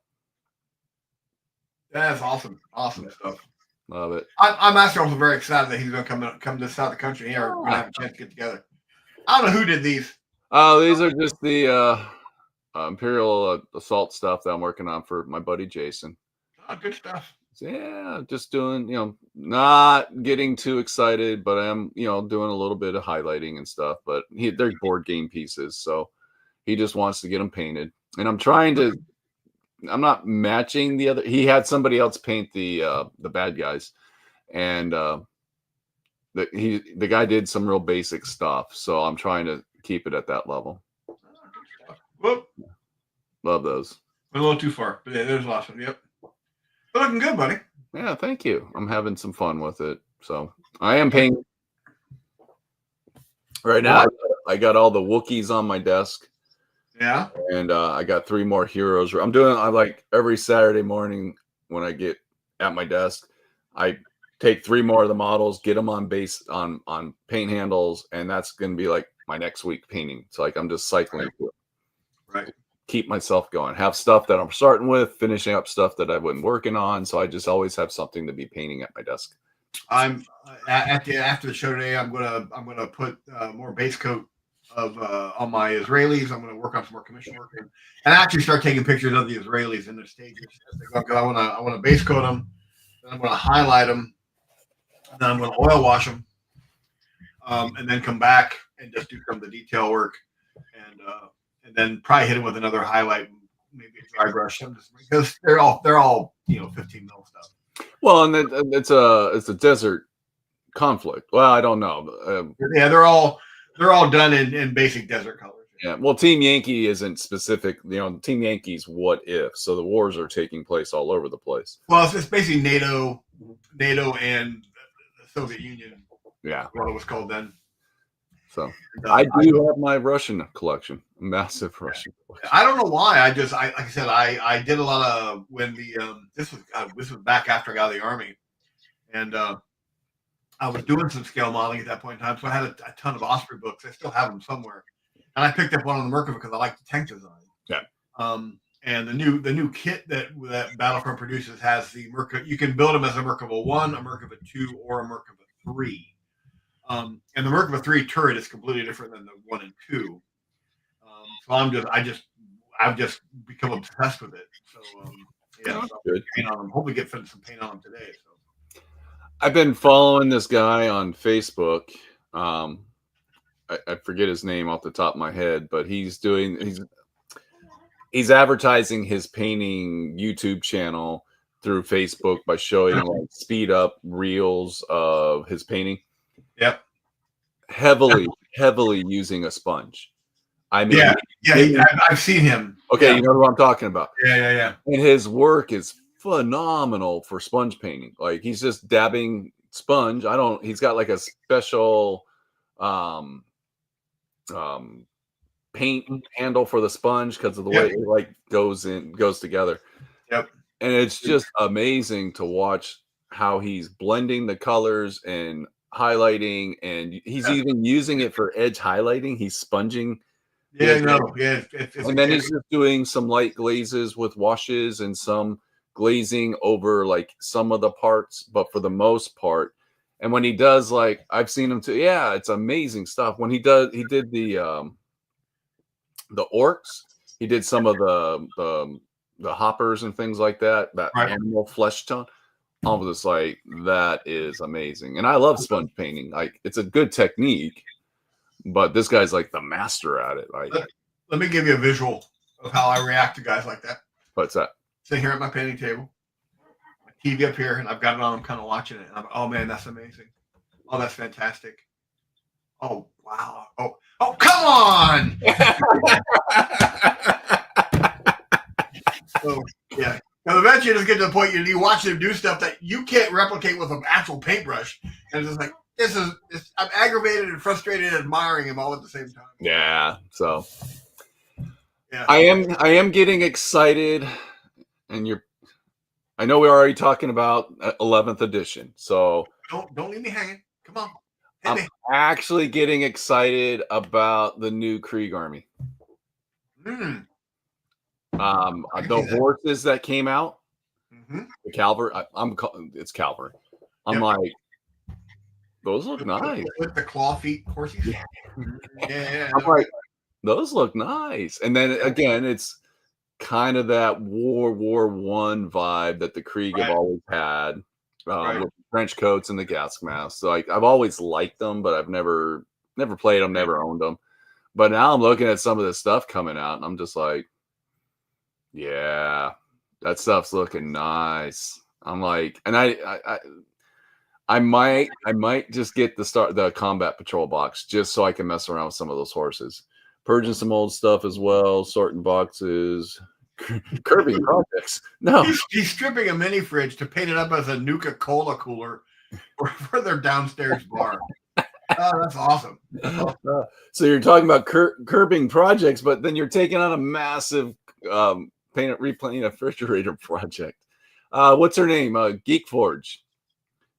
That's awesome. Awesome stuff. Love it. I'm actually also very excited that he's going to come to the south of the country here. We're going to have a chance to get together. I don't know who did these. These are just the Imperial Assault stuff that I'm working on for my buddy Jason. Oh, good stuff. So, yeah, just doing, not getting too excited, but I'm, doing a little bit of highlighting and stuff. But they're board game pieces, so he just wants to get them painted. And I'm not matching the other. He had somebody else paint the bad guys, and the guy did some real basic stuff. So I'm trying to keep it at that level. Whoop. Love those. A little too far, but yeah, there's lots of them. Yep. They're looking good, buddy. Yeah, thank you. I'm having some fun with it. So I am painting right now. I got all the Wookiees on my desk. Yeah. And I got 3 more heroes. I like every Saturday morning when I get at my desk, I take 3 more of the models, get them on base on paint handles, and that's going to be like my next week painting. It's like I'm just cycling through it. Right. Keep myself going. Have stuff that I'm starting with, finishing up stuff that I've been working on. So I just always have something to be painting at my desk. I'm after the show today. I'm gonna put more base coat of on my Israelis. I'm gonna work on some more commission work and actually start taking pictures of the Israelis in the stages. I wanna base coat them. Then I'm gonna highlight them. Then I'm gonna oil wash them, and then come back and just do some of the detail work and then probably hit it with another highlight, maybe a dry brush, because they're all 15 mil stuff. Well, and it's a desert conflict. Well, I don't know. Yeah, they're all done in basic desert colors. Yeah. Well, Team Yankee isn't specific. Team Yankee's what if? So the wars are taking place all over the place. Well, it's basically NATO, and the Soviet Union. Yeah, what it was called then. So I do have my Russian collection, massive Russian collection. I don't know why. Like I said, I did a lot of when this was back after I got out of the Army, and I was doing some scale modeling at that point in time. So I had a ton of Osprey books. I still have them somewhere, and I picked up one on the Merkava because I like the tank design. Yeah. And the new kit that Battlefront produces has the Merkava. You can build them as a Merkava 1, a Merkava 2, or a Merkava 3. And the Merkava 3 turret is completely different than the 1 and 2. So I've just become obsessed with it. So yeah, so good. Paint on them. Hopefully get some paint on them today. So I've been following this guy on Facebook. I forget his name off the top of my head, but he's advertising his painting YouTube channel through Facebook by showing like speed up reels of his painting. Yep. Heavily using a sponge. I mean, yeah, I've seen him. Okay, yeah. You know what I'm talking about. Yeah. And his work is phenomenal for sponge painting. Like he's just dabbing sponge. He's got like a special paint handle for the sponge because of the way it like goes together. Yep. And it's just amazing to watch how he's blending the colors and highlighting, and he's even using it for edge highlighting. He's sponging. And then he's just doing some light glazes with washes and some glazing over like some of the parts, but for the most part. And when he does, like I've seen him too. Yeah, it's amazing stuff. When he did the orcs, he did some of the hoppers and things like that. That animal flesh tone. I was just like, that is amazing. And I love sponge painting. Like it's a good technique, but this guy's like the master at it. Like, let me give you a visual of how I react to guys like that. What's that? Sitting here at my painting table, my TV up here, and I've got it on. I'm kind of watching it. And I'm, oh man, that's amazing. Oh, that's fantastic. Oh wow. Oh come on. So yeah. Now, eventually, you just get to the point you watch them do stuff that you can't replicate with an actual paintbrush, and it's just like I'm aggravated and frustrated and admiring him all at the same time. Yeah. So, yeah, I am getting excited, and I know we're already talking about 11th edition. So don't leave me hanging. Come on. I'm actually getting excited about the new Krieg Army. Mm. The horses that came out, the Calvary. It's Calvary. I'm like, those look nice with the claw feet horses. Yeah. I'm like, those look nice. And then again, it's kind of that World War I vibe that the Krieg have always had, with the trench coats and the gas masks. So I've always liked them, but I've never played them, never owned them. But now I'm looking at some of this stuff coming out, and I'm just like, yeah, that stuff's looking nice. I'm like, and I might just get the combat patrol box just so I can mess around with some of those horses, purging some old stuff as well, sorting boxes, curbing projects. No, he's stripping a mini fridge to paint it up as a Nuka-Cola cooler for their downstairs bar. Oh, that's awesome. So you're talking about curbing projects, but then you're taking on a massive repainting a refrigerator project. What's her name? Geek Forge.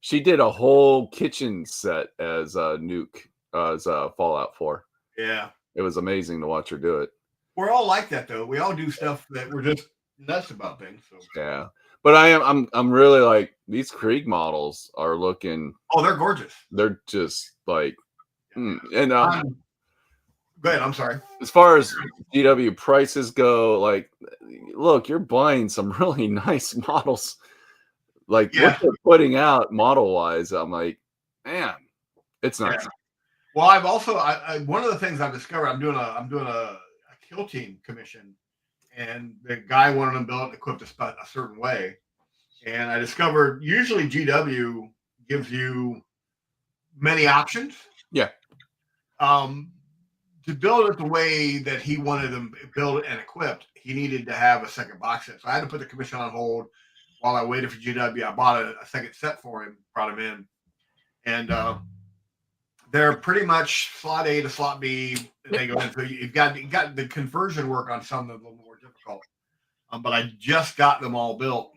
She did a whole kitchen set as Nuke, as Fallout 4. Yeah. It was amazing to watch her do it. We're all like that, though. We all do stuff that we're just nuts about things. So. Yeah. But I'm really like, these Krieg models are looking. Oh, they're gorgeous. They're just like, and go ahead. I'm sorry. As far as GW prices go, like, look, you're buying some really nice models. Like what they're putting out model wise, I'm like, man, it's nice. Yeah. Well, I've also one of the things I've discovered, I'm doing a kill team commission, and the guy wanted them built and equipped a certain way, and I discovered usually GW gives you many options. Yeah. To build it the way that he wanted them built and equipped, he needed to have a second box set. So I had to put the commission on hold while I waited for GW. I bought a second set for him, brought him in, and they're pretty much slot A to slot B. And they go in. So you've got the conversion work on some of them a little more difficult. But I just got them all built.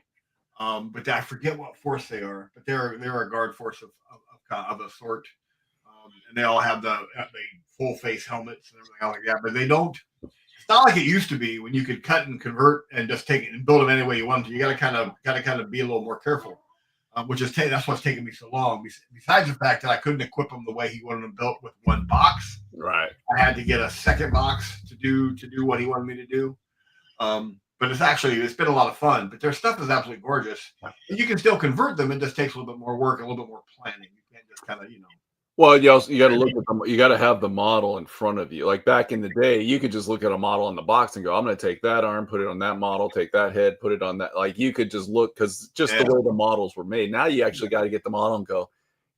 But I forget what force they are. But they're a guard force of a sort. And they all have the full face helmets and everything else like that. But they don't. It's not like it used to be when you could cut and convert and just take it and build them any way you want to. You got to kind of be a little more careful, that's what's taking me so long. Besides the fact that I couldn't equip them the way he wanted them built with one box, right? I had to get a second box to do what he wanted me to do. But it's been a lot of fun. But their stuff is absolutely gorgeous, and you can still convert them. It just takes a little bit more work, a little bit more planning. You can't just kind of Well, you got to look at them. You got to have the model in front of you. Like back in the day, you could just look at a model on the box and go, "I'm going to take that arm, put it on that model, take that head, put it on that." Like you could just look because the way the models were made. Now you actually got to get the model and go,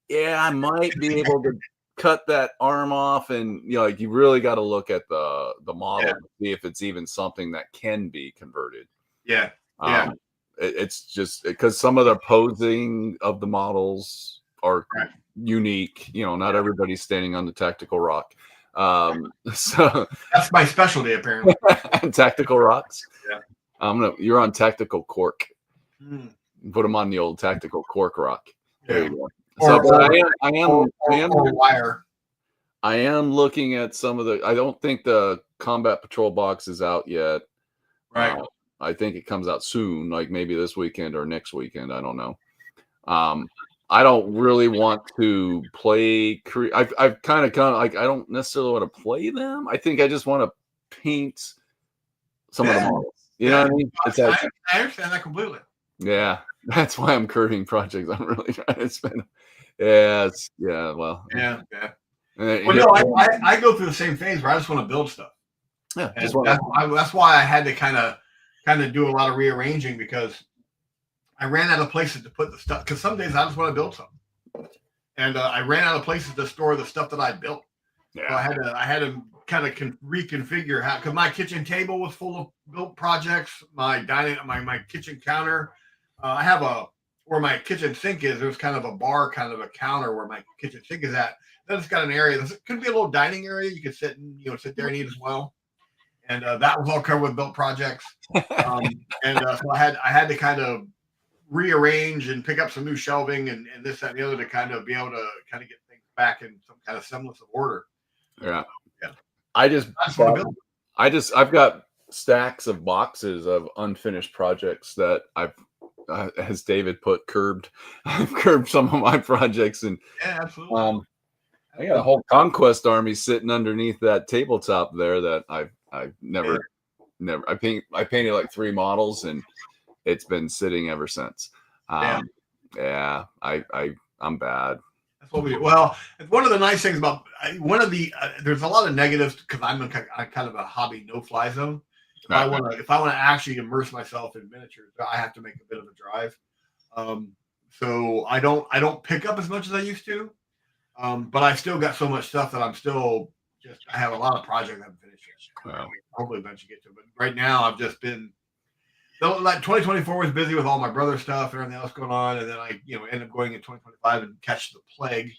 "Yeah, I might be able to cut that arm off." And like you really got to look at the model to see if it's even something that can be converted. Yeah, it's just because some of the posing of the models are unique. Not everybody's standing on the tactical rock. So that's my specialty, apparently. Tactical rocks. Yeah. You're on tactical cork. Put them on the old tactical cork rock. There you go. Wire. I am looking at some of the. I don't think the combat patrol box is out yet. Right. I think it comes out soon, like maybe this weekend or next weekend. I don't know. I don't really want to play. I've kind of like I don't necessarily want to play them. I think I just want to paint some of the models. You know what I mean? I understand that completely. Yeah, that's why I'm curving projects. I'm really trying to spend. Yeah. Well. Yeah. I go through the same phase where I just want to build stuff. Yeah, that's why I had to kind of do a lot of rearranging because I ran out of places to put the stuff. Because some days I just want to build something, and I ran out of places to store the stuff that I built. Yeah, so I had to kind of reconfigure how, because my kitchen table was full of built projects. My kitchen counter, I have where my kitchen sink is. There's kind of a bar, kind of a counter where my kitchen sink is at. Then it's got an area. This could be a little dining area. You could sit there and eat as well. And that was all covered with built projects. So I had to kind of rearrange and pick up some new shelving and this, that, and the other to kind of be able to kind of get things back in some kind of semblance of order. Yeah. Yeah. I just want to build. I've got stacks of boxes of unfinished projects that I've, as David put, curbed. I've curbed some of my projects, and Yeah, absolutely. I got a whole conquest army sitting underneath that tabletop there that I've never I painted like 3 models, and it's been sitting ever since. Yeah, I'm bad. That's what we do. Well, one of the nice things about there's a lot of negatives because I'm kind of a hobby no-fly zone. If I want to actually immerse myself in miniatures, I have to make a bit of a drive. So I don't pick up as much as I used to, but I still got so much stuff that I have a lot of projects I haven't finished yet. Wow. Hopefully eventually get to it. But right now I've just been like 2024 was busy with all my brother stuff and everything else going on, and then I end up going in 2025 and catch the plague,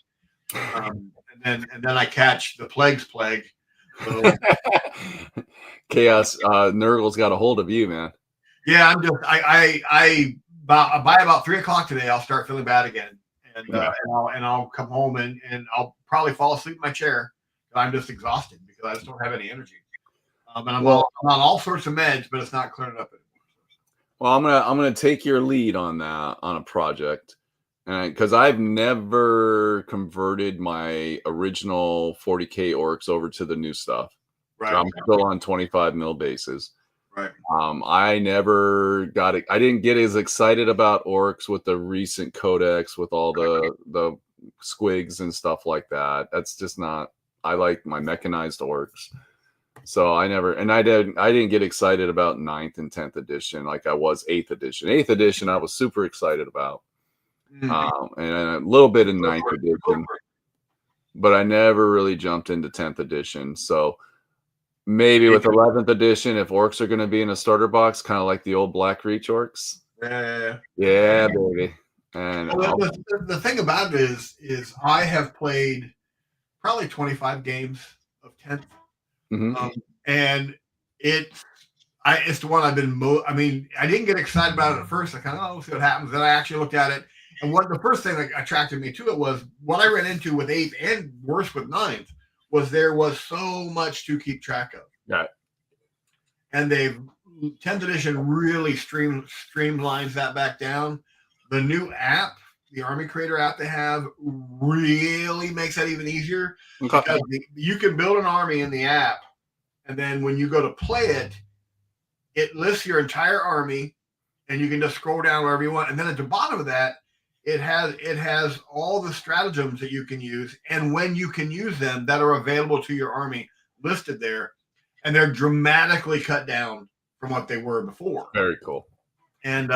and then I catch the plague's plague. So, Chaos Nurgle's got a hold of you, man. Yeah, I'm just by about 3:00 today I'll start feeling bad again, and I'll come home and I'll probably fall asleep in my chair. I'm just exhausted because I just don't have any energy, and I'm on all sorts of meds, but it's not clearing up anymore. Well, I'm gonna take your lead on that, on a project, because I've never converted my original 40K orcs over to the new stuff. Right. I'm still on 25 mil bases. Right. I never got it. I didn't get as excited about orcs with the recent codex with all the squigs and stuff like that. That's just not. I like my mechanized orcs. So I didn't get excited about 9th and 10th edition like I was 8th edition. 8th edition I was super excited about. And a little bit in 9th edition. But I never really jumped into 10th edition. So maybe with 11th edition, if orcs are going to be in a starter box, kind of like the old Black Reach orcs. Yeah, baby. And the thing about it is I have played probably 25 games of 10th. And it's the one I've been I mean, I didn't get excited about it at first. I kind of, we'll see what happens. Then I actually looked at it. And the first thing that attracted me to it was what I ran into with 8th and worse with 9th was there was so much to keep track of. Yeah. And 10th edition really streamlines that back down. The new app, the Army Creator app they have, really makes that even easier. Okay. Because you can build an army in the app, and then when you go to play it, it lists your entire army, and you can just scroll down wherever you want. And then at the bottom of that, it has all the stratagems that you can use and when you can use them that are available to your army listed there, and they're dramatically cut down from what they were before. Very cool. And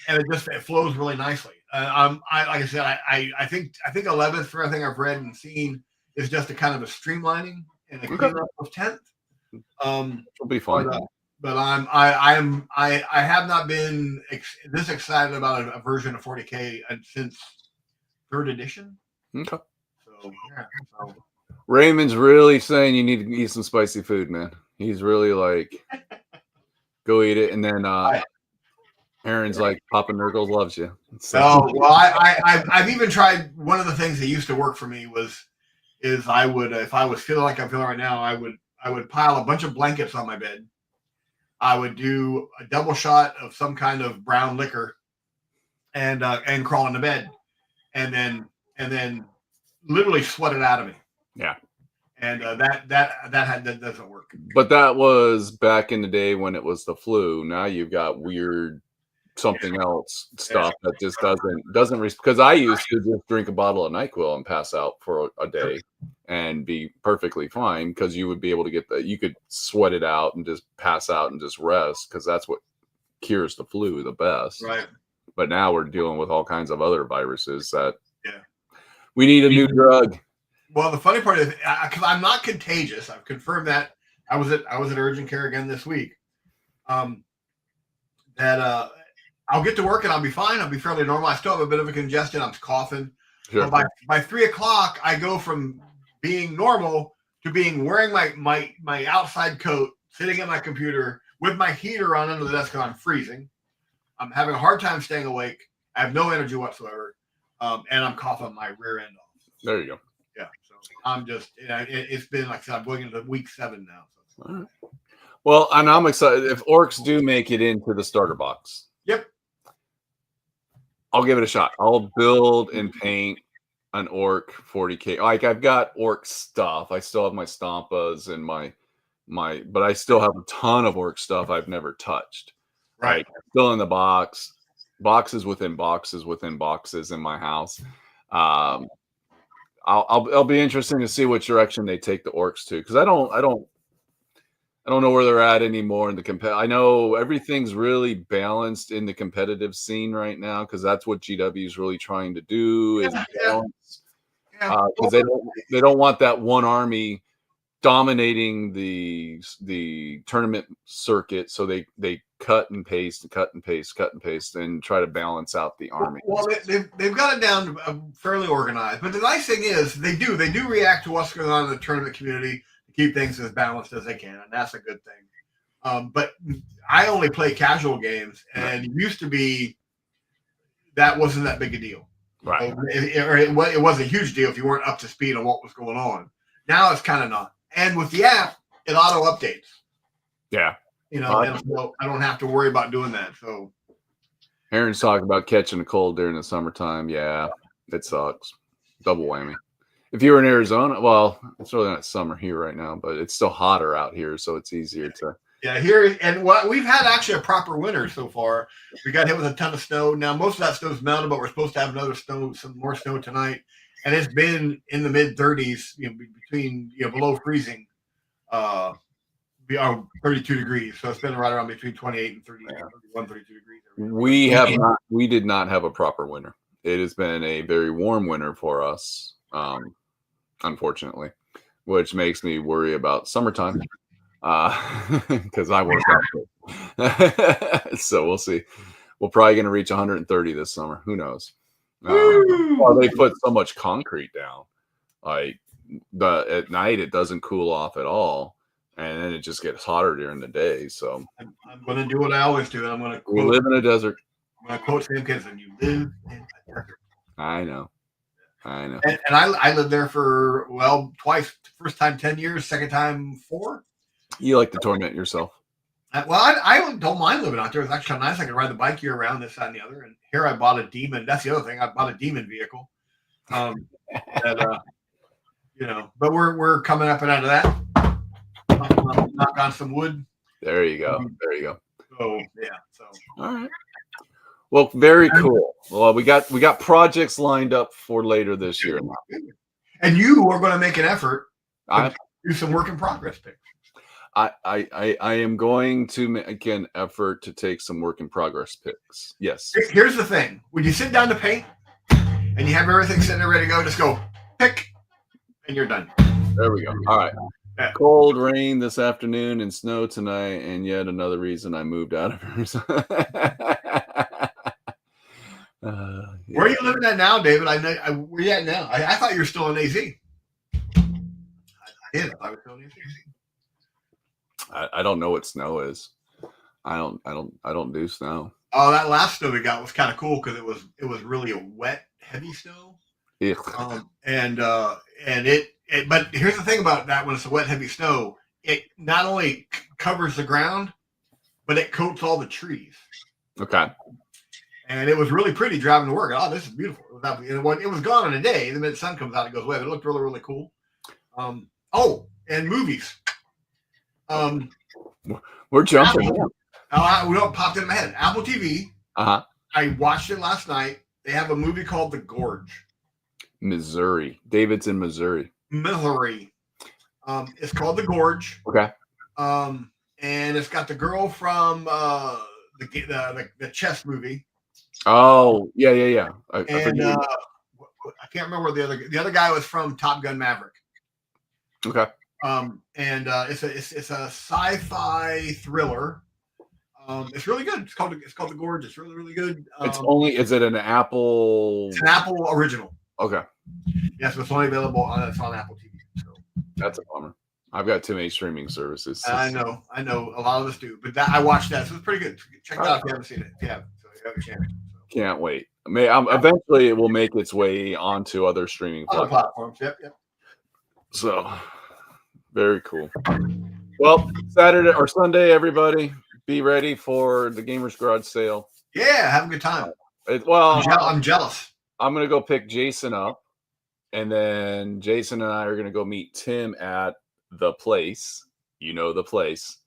it flows really nicely. Like I said, I think 11th for everything I've read and seen is just a kind of a streamlining and a cleanup of 10th. It'll be fine. But I have not been this excited about a version of 40K since 3rd edition. Okay. So yeah. So. Raymond's really saying you need to eat some spicy food, man. He's really like, go eat it, and then Aaron's like, Papa Nurgle loves you. So. Oh well, I've even tried. One of the things that used to work for me is I would, if I was feeling like I'm feeling right now, I would pile a bunch of blankets on my bed. I would do a double shot of some kind of brown liquor, and crawl into bed, and then literally sweat it out of me. Yeah. And that doesn't work. But that was back in the day when it was the flu. Now you've got weird something else stuff that just doesn't because I used to just drink a bottle of NyQuil and pass out for a day and be perfectly fine because you would be able to you could sweat it out and just pass out and just rest because that's what cures the flu the best. Right. But now we're dealing with all kinds of other viruses that we need a new drug. Well, the funny part is because I'm not contagious. I've confirmed that. I was at urgent care again this week. That I'll get to work and I'll be fine. I'll be fairly normal. I still have a bit of a congestion. I'm coughing. Sure. But by 3:00, I go from being normal to being wearing my outside coat, sitting at my computer with my heater on under the desk because I'm freezing. I'm having a hard time staying awake. I have no energy whatsoever, and I'm coughing my rear end off. There you go. Yeah. So I'm just, it's been like I said, I'm going into week 7 now. So. All right. Well, and I'm excited if orcs do make it into the starter box. Yep. I'll give it a shot. I'll build and paint an orc 40K. Like I've got orc stuff. I still have my stompas and my, but I still have a ton of orc stuff I've never touched. Right. Like, still in the box, boxes within boxes within boxes in my house. I'll be interesting to see what direction they take the orcs to, because I don't know where they're at anymore in the I know everything's really balanced in the competitive scene right now, because that's what GW is really trying to do is balance. Because they don't want that one army dominating the tournament circuit, so they cut and paste and cut and paste, cut and paste, and try to balance out the army. Well, they've got it down fairly organized. But the nice thing is they do react to what's going on in the tournament community to keep things as balanced as they can, and that's a good thing. But I only play casual games, and it used to be that wasn't that big a deal. Right. It was a huge deal if you weren't up to speed on what was going on. Now it's kind of not. And with the app, it auto updates. Yeah. And so I don't have to worry about doing that. So Aaron's talking about catching a cold during the summertime. Yeah, it sucks. Double whammy. If you were in Arizona, well, it's really not summer here right now, but it's still hotter out here, so it's easier to. Yeah, here, and we've had actually a proper winter so far. We got hit with a ton of snow. Now most of that snow's melted, but we're supposed to have some more snow tonight, and it's been in the mid 30s, between below freezing. 32 degrees. So it's been right around between 28 and 30, 31, 32 degrees. We did not have a proper winter. It has been a very warm winter for us, unfortunately, which makes me worry about summertime because I work out. So we'll see. We're probably going to reach 130 this summer. Who knows? Well, they put so much concrete down. Like at night, it doesn't cool off at all. And then it just gets hotter during the day. So I'm going to do what I always do. I'm going to we live in a desert. I'm going to quote Sam Kinison, you live in a desert. I know. And I lived there for, twice. First time 10 years, second time 4. You like to torment yourself. I don't mind living out there. It's actually kind of nice. I can ride the bike year round, this, that, and the other. And here I bought a demon. That's the other thing. I bought a demon vehicle. But we're coming up and out of that. Knock on some wood. There you go. So yeah. So all right. Well, very cool. Well, we got projects lined up for later this year. And you are going to make an effort to do some work in progress picks. I am going to make an effort to take some work in progress picks. Yes. Here's the thing: when you sit down to paint and you have everything sitting there ready to go, just go pick, and you're done. There we go. All right. Cold rain this afternoon and snow tonight, and yet another reason I moved out of Arizona. Where are you living at now, David? Where are you at now? I thought you were still in AZ. I was still in AZ. I don't know what snow is. I don't do snow. Oh, that last snow we got was kind of cool because it was really a wet, heavy snow. But here's the thing about that: when it's a wet, heavy snow, it not only covers the ground, but it coats all the trees. Okay. And it was really pretty driving to work. Oh, this is beautiful. It was gone in a day. The minute the sun comes out, it goes away. But it looked really, really cool. And movies. We're jumping. We don't popped in my head. Apple TV. I watched it last night. They have a movie called The Gorge. Missouri. David's in Missouri. It's called The Gorge. Okay. And it's got the girl from the chess movie. Oh, yeah. I can't remember where the other guy was from. Top Gun Maverick. Okay. It's a sci-fi thriller. It's really good. It's called The Gorge. It's really, really good. Is it an Apple? It's an Apple original. Okay. Yes, it's only available on Apple TV. So. That's a bummer. I've got too many streaming services. I know. A lot of us do, but I watched that, so it's pretty good. Check it out if you haven't seen it. If you haven't, so you have a chance. So. Can't wait. Eventually, it will make its way onto other streaming platforms. Yep. So very cool. Well, Saturday or Sunday, everybody, be ready for the Gamers Garage sale. Yeah, have a good time. I'm jealous. I'm gonna go pick Jason up, and then Jason and I are gonna go meet Tim at the place. You know the place.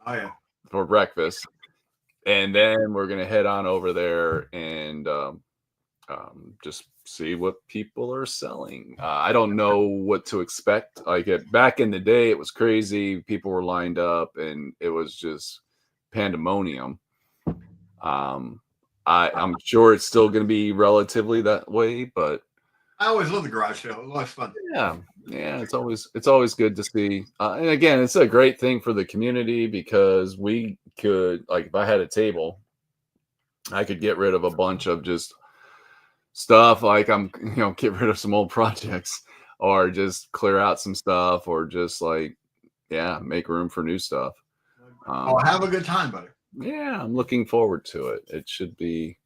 Oh yeah. For breakfast, and then we're gonna head on over there and just see what people are selling. I don't know what to expect. Like back in the day, it was crazy. People were lined up, and it was just pandemonium. I'm sure it's still going to be relatively that way, but I always love the garage sale. It was fun. Yeah, it's always good to see. And again, it's a great thing for the community because we could, like, if I had a table, I could get rid of a bunch of just stuff, like get rid of some old projects, or just clear out some stuff, or just make room for new stuff. Have a good time, buddy. Yeah, I'm looking forward to it. It should be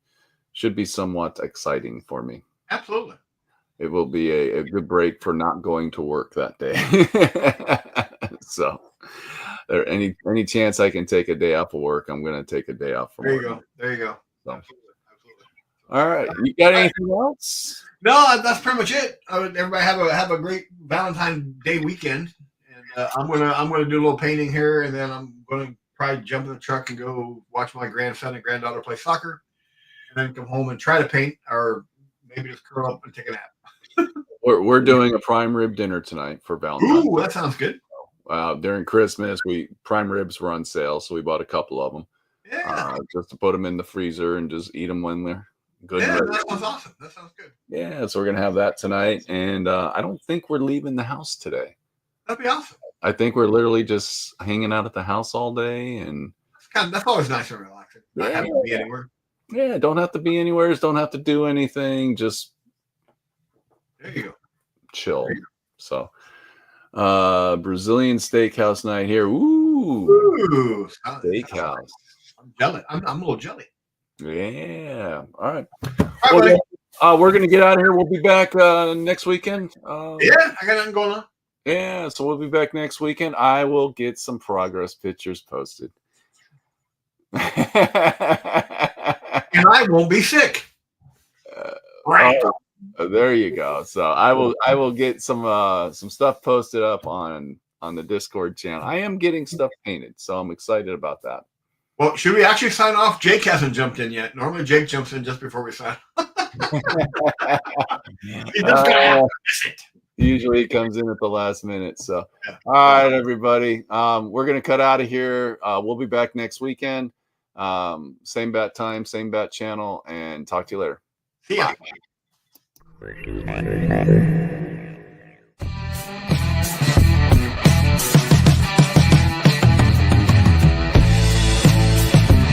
somewhat exciting for me. Absolutely. It will be a good break for not going to work that day. So any chance I can take a day off of work, I'm going to take a day off from work. There you go. So. Absolutely. All right. You got anything else? No, that's pretty much it. Everybody have a great Valentine's Day weekend. And I'm gonna do a little painting here, and then I'm gonna probably jump in the truck and go watch my grandson and granddaughter play soccer, and then come home and try to paint, or maybe just curl up and take a nap. We're doing a prime rib dinner tonight for Valentine's. Ooh, that sounds good. During Christmas, prime ribs were on sale, so we bought a couple of them. Yeah. Just to put them in the freezer and just eat them when they're good. Yeah, that sounds awesome. That sounds good. Yeah, so we're gonna have that tonight, and I don't think we're leaving the house today. That'd be awesome. I think we're literally just hanging out at the house all day, and that's always nice and relaxing. Not having to be anywhere. Yeah, don't have to be anywhere. Don't have to do anything. Just there you go. Chill. So, Brazilian steakhouse night here. Ooh, steakhouse. I'm jealous. I'm a little jelly. Yeah. All right. We're gonna get out of here. We'll be back next weekend. Yeah, I got nothing going on. Yeah, so we'll be back next weekend. I will get some progress pictures posted. And I won't be sick. Right. There you go. So I will get some stuff posted up on the Discord channel. I am getting stuff painted, so I'm excited about that. Well, should we actually sign off? Jake hasn't jumped in yet. Normally Jake jumps in just before we sign. He just got it. Usually it comes in at the last minute. So, All right, everybody. We're going to cut out of here. We'll be back next weekend. Same bat time, same bat channel, and talk to you later. See ya. Bye.